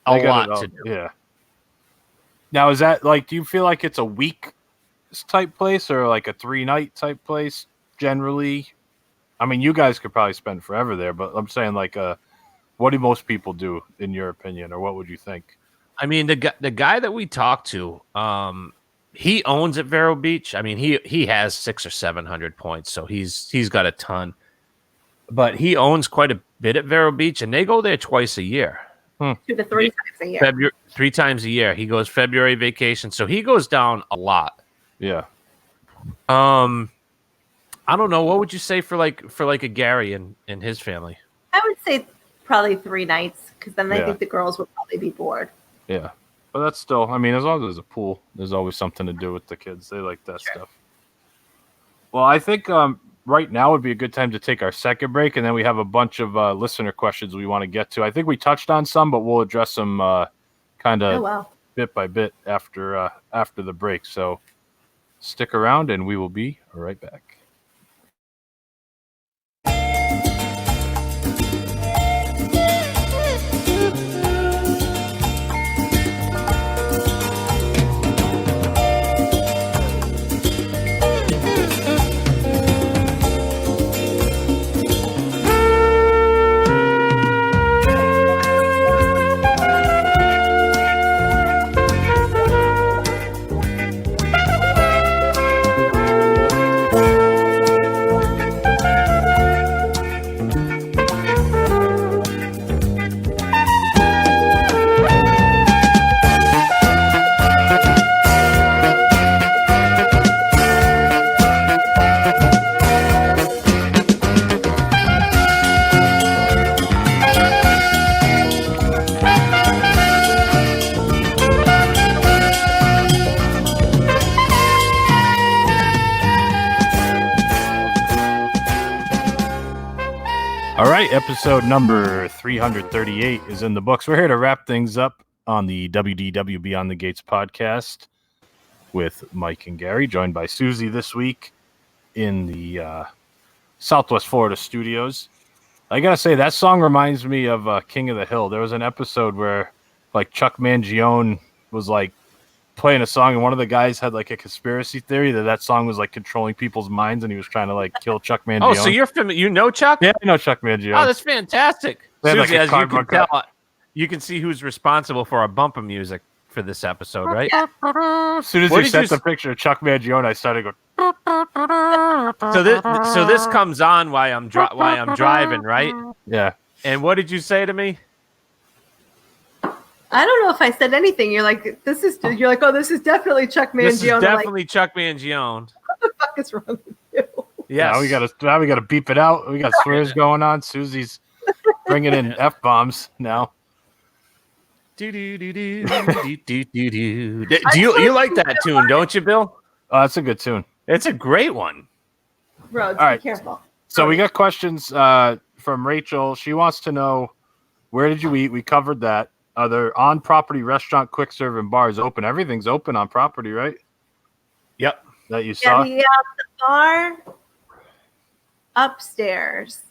Speaker 8: A
Speaker 7: They got
Speaker 8: lot
Speaker 7: it all-
Speaker 8: to do.
Speaker 7: Yeah. Now, is that like? Do you feel like it's a week type place or like a 3-night type place? Generally, I mean, you guys could probably spend forever there, but I'm saying like, what do most people do in your opinion, or what would you think?
Speaker 8: I mean, the guy that we talked to, he owns at Vero Beach. I mean, he has 600 or 700 points, so he's got a ton. But he owns quite a bit at Vero Beach, and they go there twice a year.
Speaker 9: 2 to 3 times a year.
Speaker 8: 3 times a year. He goes February vacation, so he goes down a lot.
Speaker 7: Yeah.
Speaker 8: I don't know. What would you say for like a Gary and his family?
Speaker 9: I would say probably 3 nights because then I
Speaker 7: Yeah.
Speaker 9: think the girls would probably be bored.
Speaker 7: Yeah. But that's still, I mean, as long as there's a pool, there's always something to do with the kids. They like that stuff. Well, I think right now would be a good time to take our second break, and then we have a bunch of listener questions we want to get to. I think we touched on some, but we'll address them kind of
Speaker 9: Oh, wow.
Speaker 7: bit by bit after the break. So stick around, and we will be right back. right, episode number 338 is in the books. We're here to wrap things up on the WDW Beyond the Gates podcast with Mike and Gary, joined by Suzie this week in the Southwest Florida studios. I gotta say, that song reminds me of King of the Hill. There was an episode where like Chuck Mangione was like playing a song, and one of the guys had like a conspiracy theory that song was like controlling people's minds, and he was trying to like kill Chuck Mangione.
Speaker 8: Oh, so you're you know Chuck?
Speaker 7: Yeah, I know Chuck Mangione.
Speaker 8: Oh, that's fantastic.
Speaker 7: They had,
Speaker 8: Suzie,
Speaker 7: like, a
Speaker 8: as you can
Speaker 7: cardboard
Speaker 8: tell, you can see who's responsible for our bumper music for this episode, right?
Speaker 7: As soon as
Speaker 8: What
Speaker 7: you
Speaker 8: did
Speaker 7: sent
Speaker 8: you
Speaker 7: the picture of Chuck Mangione, I started going.
Speaker 8: So this comes on while I'm driving, right?
Speaker 7: Yeah.
Speaker 8: And what did you say to me?
Speaker 9: I don't know if I said anything. You're like, you're like, oh, this is definitely Chuck Mangione.
Speaker 8: This is definitely Chuck Mangione.
Speaker 9: What the fuck is wrong with you?
Speaker 8: Yes.
Speaker 7: Now we gotta beep it out. We got swears going on. Susie's bringing in F-bombs now.
Speaker 8: Do you like that tune, don't you, Bill?
Speaker 7: That's a good tune.
Speaker 8: It's a great one.
Speaker 9: Rhodes,
Speaker 7: All right.
Speaker 9: be careful.
Speaker 7: So we got questions from Rachel. She wants to know, where did you eat? We covered that. Are there on-property restaurant, quick serve, and bars open? Everything's open on property, right?
Speaker 8: Yep.
Speaker 7: That you saw?
Speaker 9: Yeah, the bar upstairs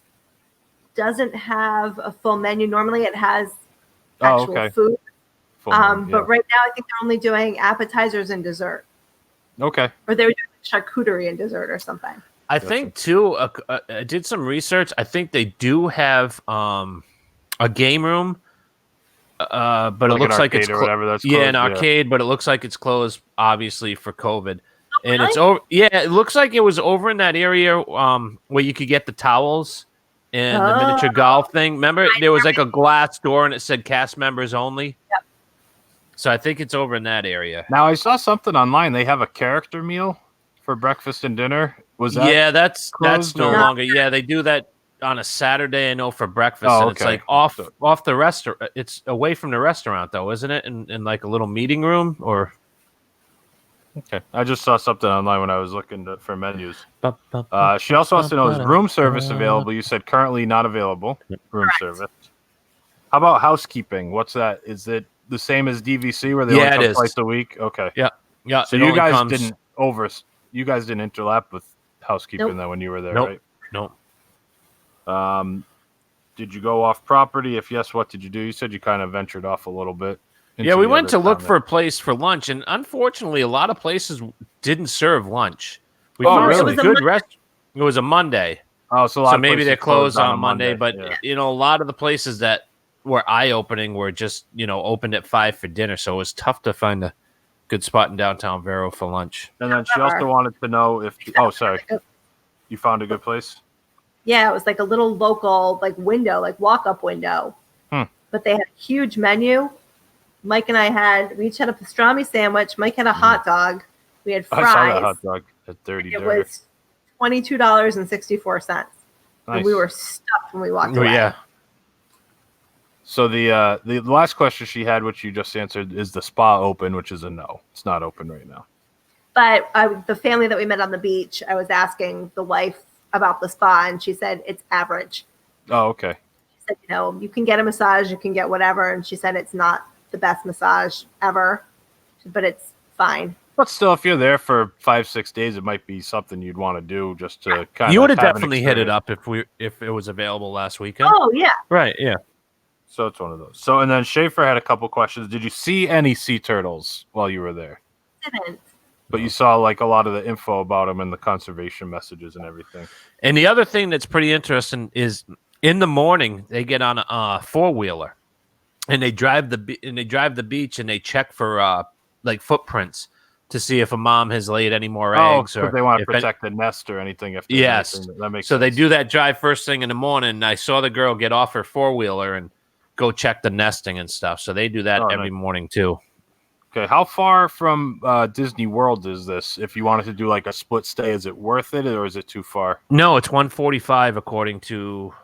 Speaker 9: doesn't have a full menu. Normally it has actual food.
Speaker 7: Full menu,
Speaker 9: But right now I think they're only doing appetizers and dessert.
Speaker 7: Okay.
Speaker 9: Or they were doing charcuterie and dessert or something.
Speaker 8: I think, too, I did some research. I think they do have a game room. But it looks like it's
Speaker 7: whatever that's closed.
Speaker 8: an arcade, but it looks like it's closed, obviously, for COVID. And
Speaker 9: really?
Speaker 8: it's over. Yeah, it looks like it was over in that area where you could get the towels and the miniature golf thing. Remember, there was like a glass door and it said cast members only.
Speaker 9: Yep.
Speaker 8: So I think it's over in that area.
Speaker 7: Now I saw something online. They have a character meal for breakfast and dinner. Was that?
Speaker 8: Yeah, that's no
Speaker 7: or-
Speaker 8: longer. Yeah, they do that on a Saturday, I know, for breakfast,
Speaker 7: Oh,
Speaker 8: and it's
Speaker 7: okay.
Speaker 8: like off the restaurant. It's away from the restaurant, though, isn't it? In like a little meeting room, or
Speaker 7: Okay. I just saw something online when I was looking for menus. She also wants to know, is room service available? You said currently not available. Room service. How about housekeeping? What's that? Is it the same as DVC where they only
Speaker 8: it
Speaker 7: come
Speaker 8: is.
Speaker 7: twice a week? Okay.
Speaker 8: yeah.
Speaker 7: So
Speaker 8: it
Speaker 7: you
Speaker 8: only
Speaker 7: guys
Speaker 8: comes-
Speaker 7: didn't overlap with housekeeping
Speaker 9: Nope.
Speaker 7: then when you were there,
Speaker 8: Nope.
Speaker 7: right?
Speaker 8: Nope.
Speaker 7: Did you go off property? If yes, what did you do? You said you kind of ventured off a little bit.
Speaker 8: Yeah, we went to look for a place for lunch, and unfortunately, a lot of places didn't serve lunch. We found some
Speaker 7: really?
Speaker 8: good It was a Monday,
Speaker 7: Oh, so a lot
Speaker 8: so
Speaker 7: of
Speaker 8: maybe
Speaker 7: places
Speaker 8: they're closed on
Speaker 7: a
Speaker 8: Monday. But
Speaker 7: yeah.
Speaker 8: a lot of the places that were eye-opening were just opened at 5 for dinner, so it was tough to find a good spot in downtown Vero for lunch.
Speaker 7: And then she also wanted to know if you found a good place.
Speaker 9: Yeah, it was like a little local window, walk-up window. But they had a huge menu. Mike and I we each had a pastrami sandwich. Mike had a hot dog. We had fries.
Speaker 7: I saw that hot dog at Dirty
Speaker 9: It
Speaker 7: Dirty.
Speaker 9: was $22.64.
Speaker 7: Nice.
Speaker 9: And we were stuffed when we walked away.
Speaker 8: Yeah.
Speaker 7: So the last question she had, which you just answered, is the spa open? Which is a no. It's not open right now.
Speaker 9: But the family that we met on the beach, I was asking the wife about the spa, and she said it's average.
Speaker 7: Oh, okay.
Speaker 9: She said, you can get a massage, you can get whatever, and she said it's not the best massage ever, but it's fine.
Speaker 7: But still, if you're there for 5-6 days, it might be something you'd want to do just to kind of.
Speaker 8: You would have definitely hit it up if it was available last weekend.
Speaker 9: Oh yeah,
Speaker 8: Right, yeah.
Speaker 7: So it's one of those. So, and then Schaefer had a couple questions. Did you see any sea turtles while you were there?
Speaker 9: didn't.
Speaker 7: But you saw like a lot of the info about them and the conservation messages and everything.
Speaker 8: And the other thing that's pretty interesting is in the morning they get on a four-wheeler and they drive the beach and they check for footprints to see if a mom has laid any more eggs, or
Speaker 7: because they want to
Speaker 8: if
Speaker 7: protect the nest or anything. If there's
Speaker 8: yes,
Speaker 7: anything that makes
Speaker 8: so
Speaker 7: sense.
Speaker 8: they do that drive first thing in the morning. And I saw the girl get off her four-wheeler and go check the nesting and stuff. So they do that every morning too.
Speaker 7: Okay, how far from Disney World is this? If you wanted to do like a split stay, is it worth it or is it too far?
Speaker 8: No, it's 145 according to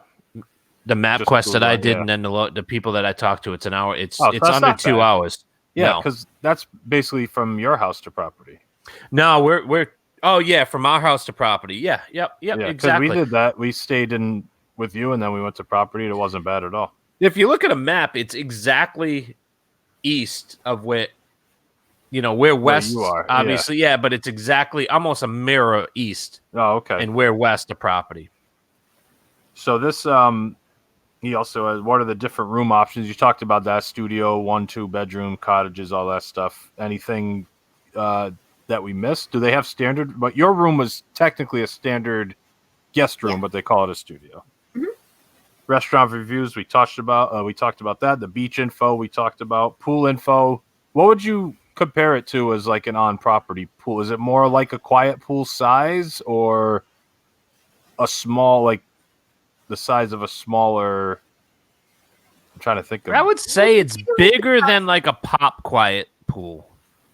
Speaker 8: the map
Speaker 7: Just
Speaker 8: quest that
Speaker 7: Google
Speaker 8: I
Speaker 7: it,
Speaker 8: did,
Speaker 7: yeah.
Speaker 8: and then the people that I talked to. It's an hour. It's
Speaker 7: Oh, so
Speaker 8: it's
Speaker 7: that's
Speaker 8: under
Speaker 7: not
Speaker 8: 2
Speaker 7: bad.
Speaker 8: hours.
Speaker 7: Yeah,
Speaker 8: No.
Speaker 7: because that's basically from your house to property.
Speaker 8: No, we're from our house to property. Yeah, yep,
Speaker 7: Yeah, because
Speaker 8: exactly.
Speaker 7: we did that. We stayed in with you, and then we went to property. It wasn't bad at all.
Speaker 8: If you look at a map, it's exactly east of where we're west.
Speaker 7: you are,
Speaker 8: obviously, yeah, but it's exactly almost a mirror east.
Speaker 7: Oh, okay.
Speaker 8: And we're west of property.
Speaker 7: So this, he also has, what are the different room options? You talked about that: studio, 1, 2 bedroom, cottages, all that stuff. Anything that we missed? Do they have standard? But your room was technically a standard guest room, but they call it a studio.
Speaker 9: Mm-hmm.
Speaker 7: Restaurant reviews, we talked about. We talked about that. The beach info, we talked about. Pool info. What would you compare it to as like an on-property pool? Is it more like a quiet pool size, or a small, like the size of a smaller? I'm trying to think of.
Speaker 8: I would say it's bigger than like a pop quiet pool.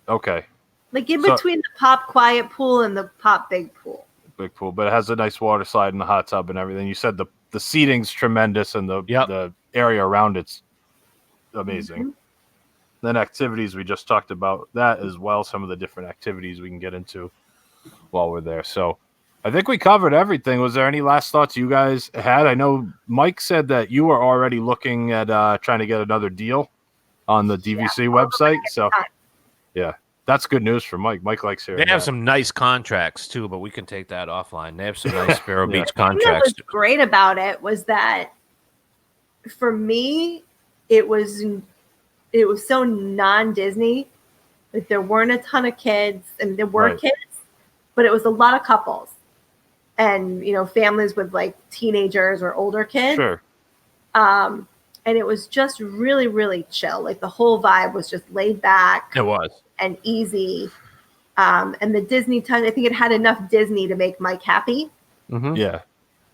Speaker 7: Okay.
Speaker 9: Like in between the pop quiet pool and the pop big pool.
Speaker 7: Big pool, but it has a nice water slide and the hot tub and everything. You said the seating's tremendous and the area around it's amazing.
Speaker 9: Mm-hmm.
Speaker 7: Then activities, we just talked about that as well. Some of the different activities we can get into while we're there. So I think we covered everything. Was there any last thoughts you guys had? I know Mike said that you were already looking at trying to get another deal on the DVC website. So yeah. That's good news for Mike. Mike likes hearing
Speaker 8: They have
Speaker 7: that.
Speaker 8: some nice contracts too, but we can take that offline. They have some nice Vero Beach
Speaker 9: The thing that
Speaker 8: contracts.
Speaker 9: was great about it was that for me, it was so non-Disney. Like there weren't a ton of kids, and there were kids, but it was a lot of couples, and families with like teenagers or older kids.
Speaker 7: Sure.
Speaker 9: And it was just really, really chill. Like the whole vibe was just laid back.
Speaker 8: It was.
Speaker 9: And easy. And the Disney touch, I think it had enough Disney to make Mike happy.
Speaker 7: Mm-hmm. Yeah.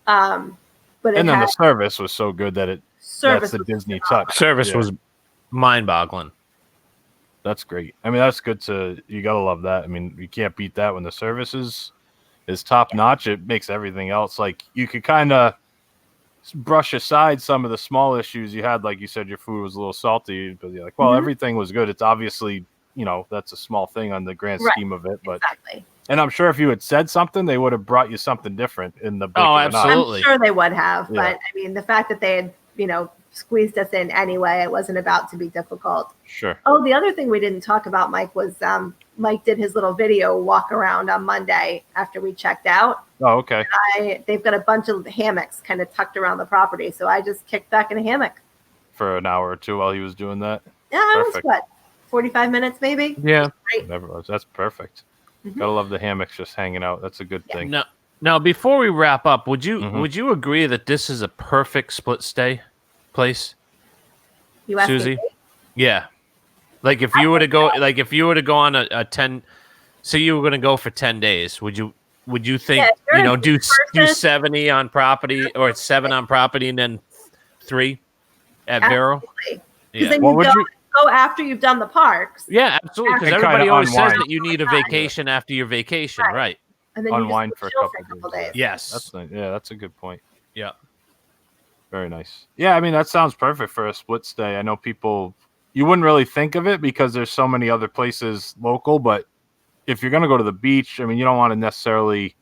Speaker 9: But
Speaker 7: and then the service was so good that that's the Disney touch.
Speaker 8: Service was mind-boggling.
Speaker 7: That's great. I mean, that's good you gotta love that. I mean, you can't beat that when the service is top notch. It makes everything else, like, you could kind of brush aside some of the small issues you had. Like you said, your food was a little salty, but you're like, well, everything was good. It's obviously, that's a small thing on the grand scheme of it. But
Speaker 9: exactly.
Speaker 7: And I'm sure if you had said something, they would have brought you something different in the blink of an eye.
Speaker 8: Absolutely.
Speaker 9: I'm sure they would have,
Speaker 7: Yeah.
Speaker 9: but I mean, the fact that they had, squeezed us in anyway, it wasn't about to be difficult.
Speaker 7: Sure.
Speaker 9: Oh, the other thing we didn't talk about, Mike, was Mike did his little video walk around on Monday after we checked out.
Speaker 7: Oh, okay.
Speaker 9: They've got a bunch of hammocks kind of tucked around the property, so I just kicked back in a hammock.
Speaker 7: For an hour or two while he was doing that.
Speaker 9: Yeah, I was
Speaker 7: Perfect.
Speaker 9: what, 45 minutes maybe?
Speaker 8: Yeah.
Speaker 7: Whatever it was. That's perfect. Gotta love the hammocks just hanging out. That's a good thing.
Speaker 8: Now, before we wrap up, would you
Speaker 7: Mhm.
Speaker 8: would you agree that this is a perfect split stay place,
Speaker 9: You asked
Speaker 8: Suzie?
Speaker 9: me.
Speaker 8: Yeah. Like if you were to go, on a 10, so you were going to go for 10 days, would you think,
Speaker 9: Yeah, if you're a
Speaker 8: do
Speaker 9: person-
Speaker 8: 70 on property, or 7 on property and then 3 at Vero?
Speaker 9: Because
Speaker 8: Yeah.
Speaker 9: then
Speaker 7: What would
Speaker 9: you go after you've done the parks,
Speaker 8: Yeah, absolutely. Because
Speaker 7: And
Speaker 8: everybody
Speaker 7: kinda
Speaker 8: always says
Speaker 7: unwind.
Speaker 8: that you need a vacation after your vacation, right?
Speaker 9: and then
Speaker 7: Unwind
Speaker 9: you
Speaker 7: for
Speaker 9: just
Speaker 7: a
Speaker 9: chill
Speaker 7: couple
Speaker 9: days.
Speaker 8: Yes.
Speaker 7: That's nice. Yeah, that's a good point.
Speaker 8: Yeah.
Speaker 7: Very nice. Yeah, I mean, that sounds perfect for a split stay. I know people, you wouldn't really think of it because there's so many other places local, but if you're going to go to the beach, I mean, you don't want to necessarily,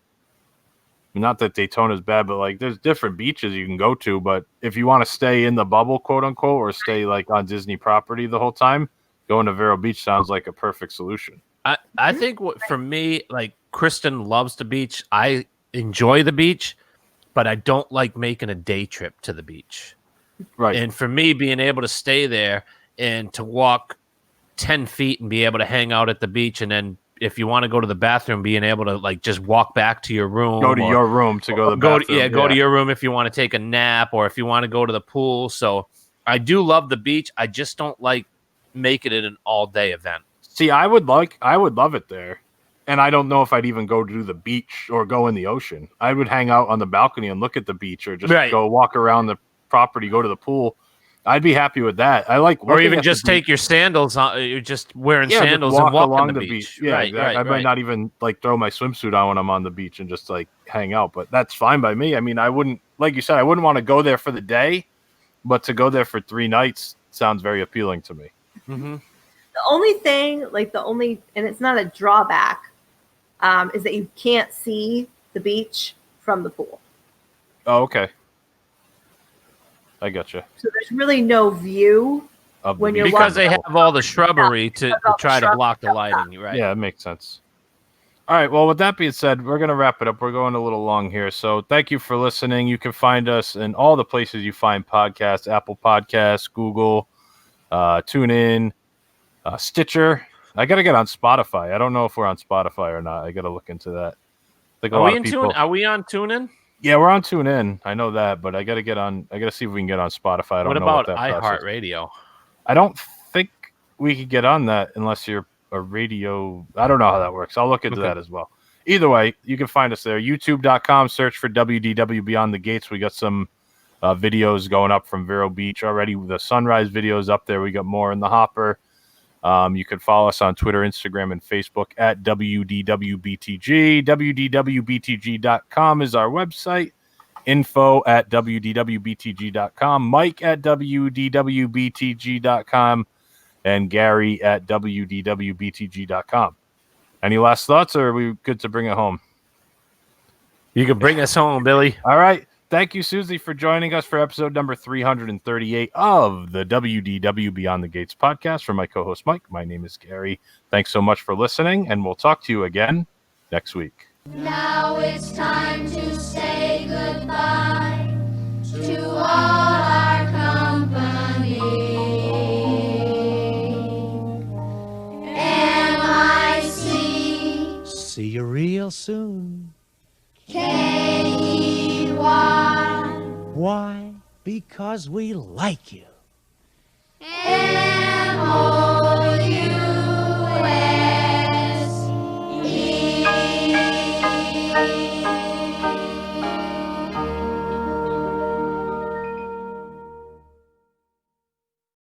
Speaker 7: not that Daytona is bad, but like there's different beaches you can go to. But if you want to stay in the bubble, quote unquote, or stay like on Disney property the whole time, going to Vero Beach sounds like a perfect solution.
Speaker 8: I think for me, like Kristen loves the beach. I enjoy the beach, but I don't like making a day trip to the beach.
Speaker 7: Right.
Speaker 8: And for me, being able to stay there and to walk 10 feet and be able to hang out at the beach, and then if you want to go to the bathroom, being able to like just walk back to your room,
Speaker 7: Go to your room to go to the bathroom.
Speaker 8: go to your room if you want to take a nap, or if you want to go to the pool. So I do love the beach. I just don't like making it an all day event.
Speaker 7: See, I would love it there. And I don't know if I'd even go to the beach or go in the ocean. I would hang out on the balcony and look at the beach, or just go walk around the property, go to the pool. I'd be happy with that. I like,
Speaker 8: or even just take your sandals on. You're just wearing sandals and walk along the beach.
Speaker 7: Yeah,
Speaker 8: right,
Speaker 7: exactly.
Speaker 8: right,
Speaker 7: I might not even like throw my swimsuit on when I'm on the beach and just like hang out, but that's fine by me. I mean, I wouldn't, like you said, I wouldn't want to go there for the day, but to go there for 3 nights sounds very appealing to me.
Speaker 8: Mm-hmm.
Speaker 9: The only thing, and it's not a drawback, is that you can't see the beach from the pool.
Speaker 7: Oh, okay. I gotcha.
Speaker 9: So there's really no view when you're
Speaker 8: because they
Speaker 9: walking
Speaker 8: have all the shrubbery to
Speaker 9: all the
Speaker 8: try to
Speaker 9: shrubbery
Speaker 8: block the
Speaker 9: up
Speaker 8: lighting, right?
Speaker 7: Yeah, it makes sense. All right. Well, with that being said, we're going to wrap it up. We're going a little long here. So thank you for listening. You can find us in all the places you find podcasts, Apple Podcasts, Google, TuneIn, Stitcher. I got to get on Spotify. I don't know if we're on Spotify or not. I got to look into that. I think a lot of people...
Speaker 8: Are we on TuneIn?
Speaker 7: Yeah, we're on TuneIn. I know that, but I got to get on. I got to see if we can get on Spotify. I don't
Speaker 8: What
Speaker 7: know
Speaker 8: about
Speaker 7: what that
Speaker 8: iHeartRadio?
Speaker 7: I don't think we could get on that unless you're a radio. I don't know how that works. I'll look into that as well. Either way, you can find us there. YouTube.com, search for WDW Beyond the Gates. We got some videos going up from Vero Beach already. The sunrise videos up there. We got more in the hopper. You can follow us on Twitter, Instagram, and Facebook at WDWBTG. WDWBTG.com is our website. Info at WDWBTG.com. Mike at WDWBTG.com. And Gary at WDWBTG.com. Any last thoughts, or are we good to bring it home?
Speaker 8: You can bring us home, Billy.
Speaker 7: All right. Thank you, Suzie, for joining us for episode number 338 of the WDW Beyond the Gates podcast. For my co-host, Mike, my name is Gary. Thanks so much for listening, and we'll talk to you again next week.
Speaker 6: Now it's time to say goodbye to all our company. M-I-C.
Speaker 10: See you real soon.
Speaker 6: K-E-Y.
Speaker 10: Why? Because we like you.
Speaker 6: M-O-U.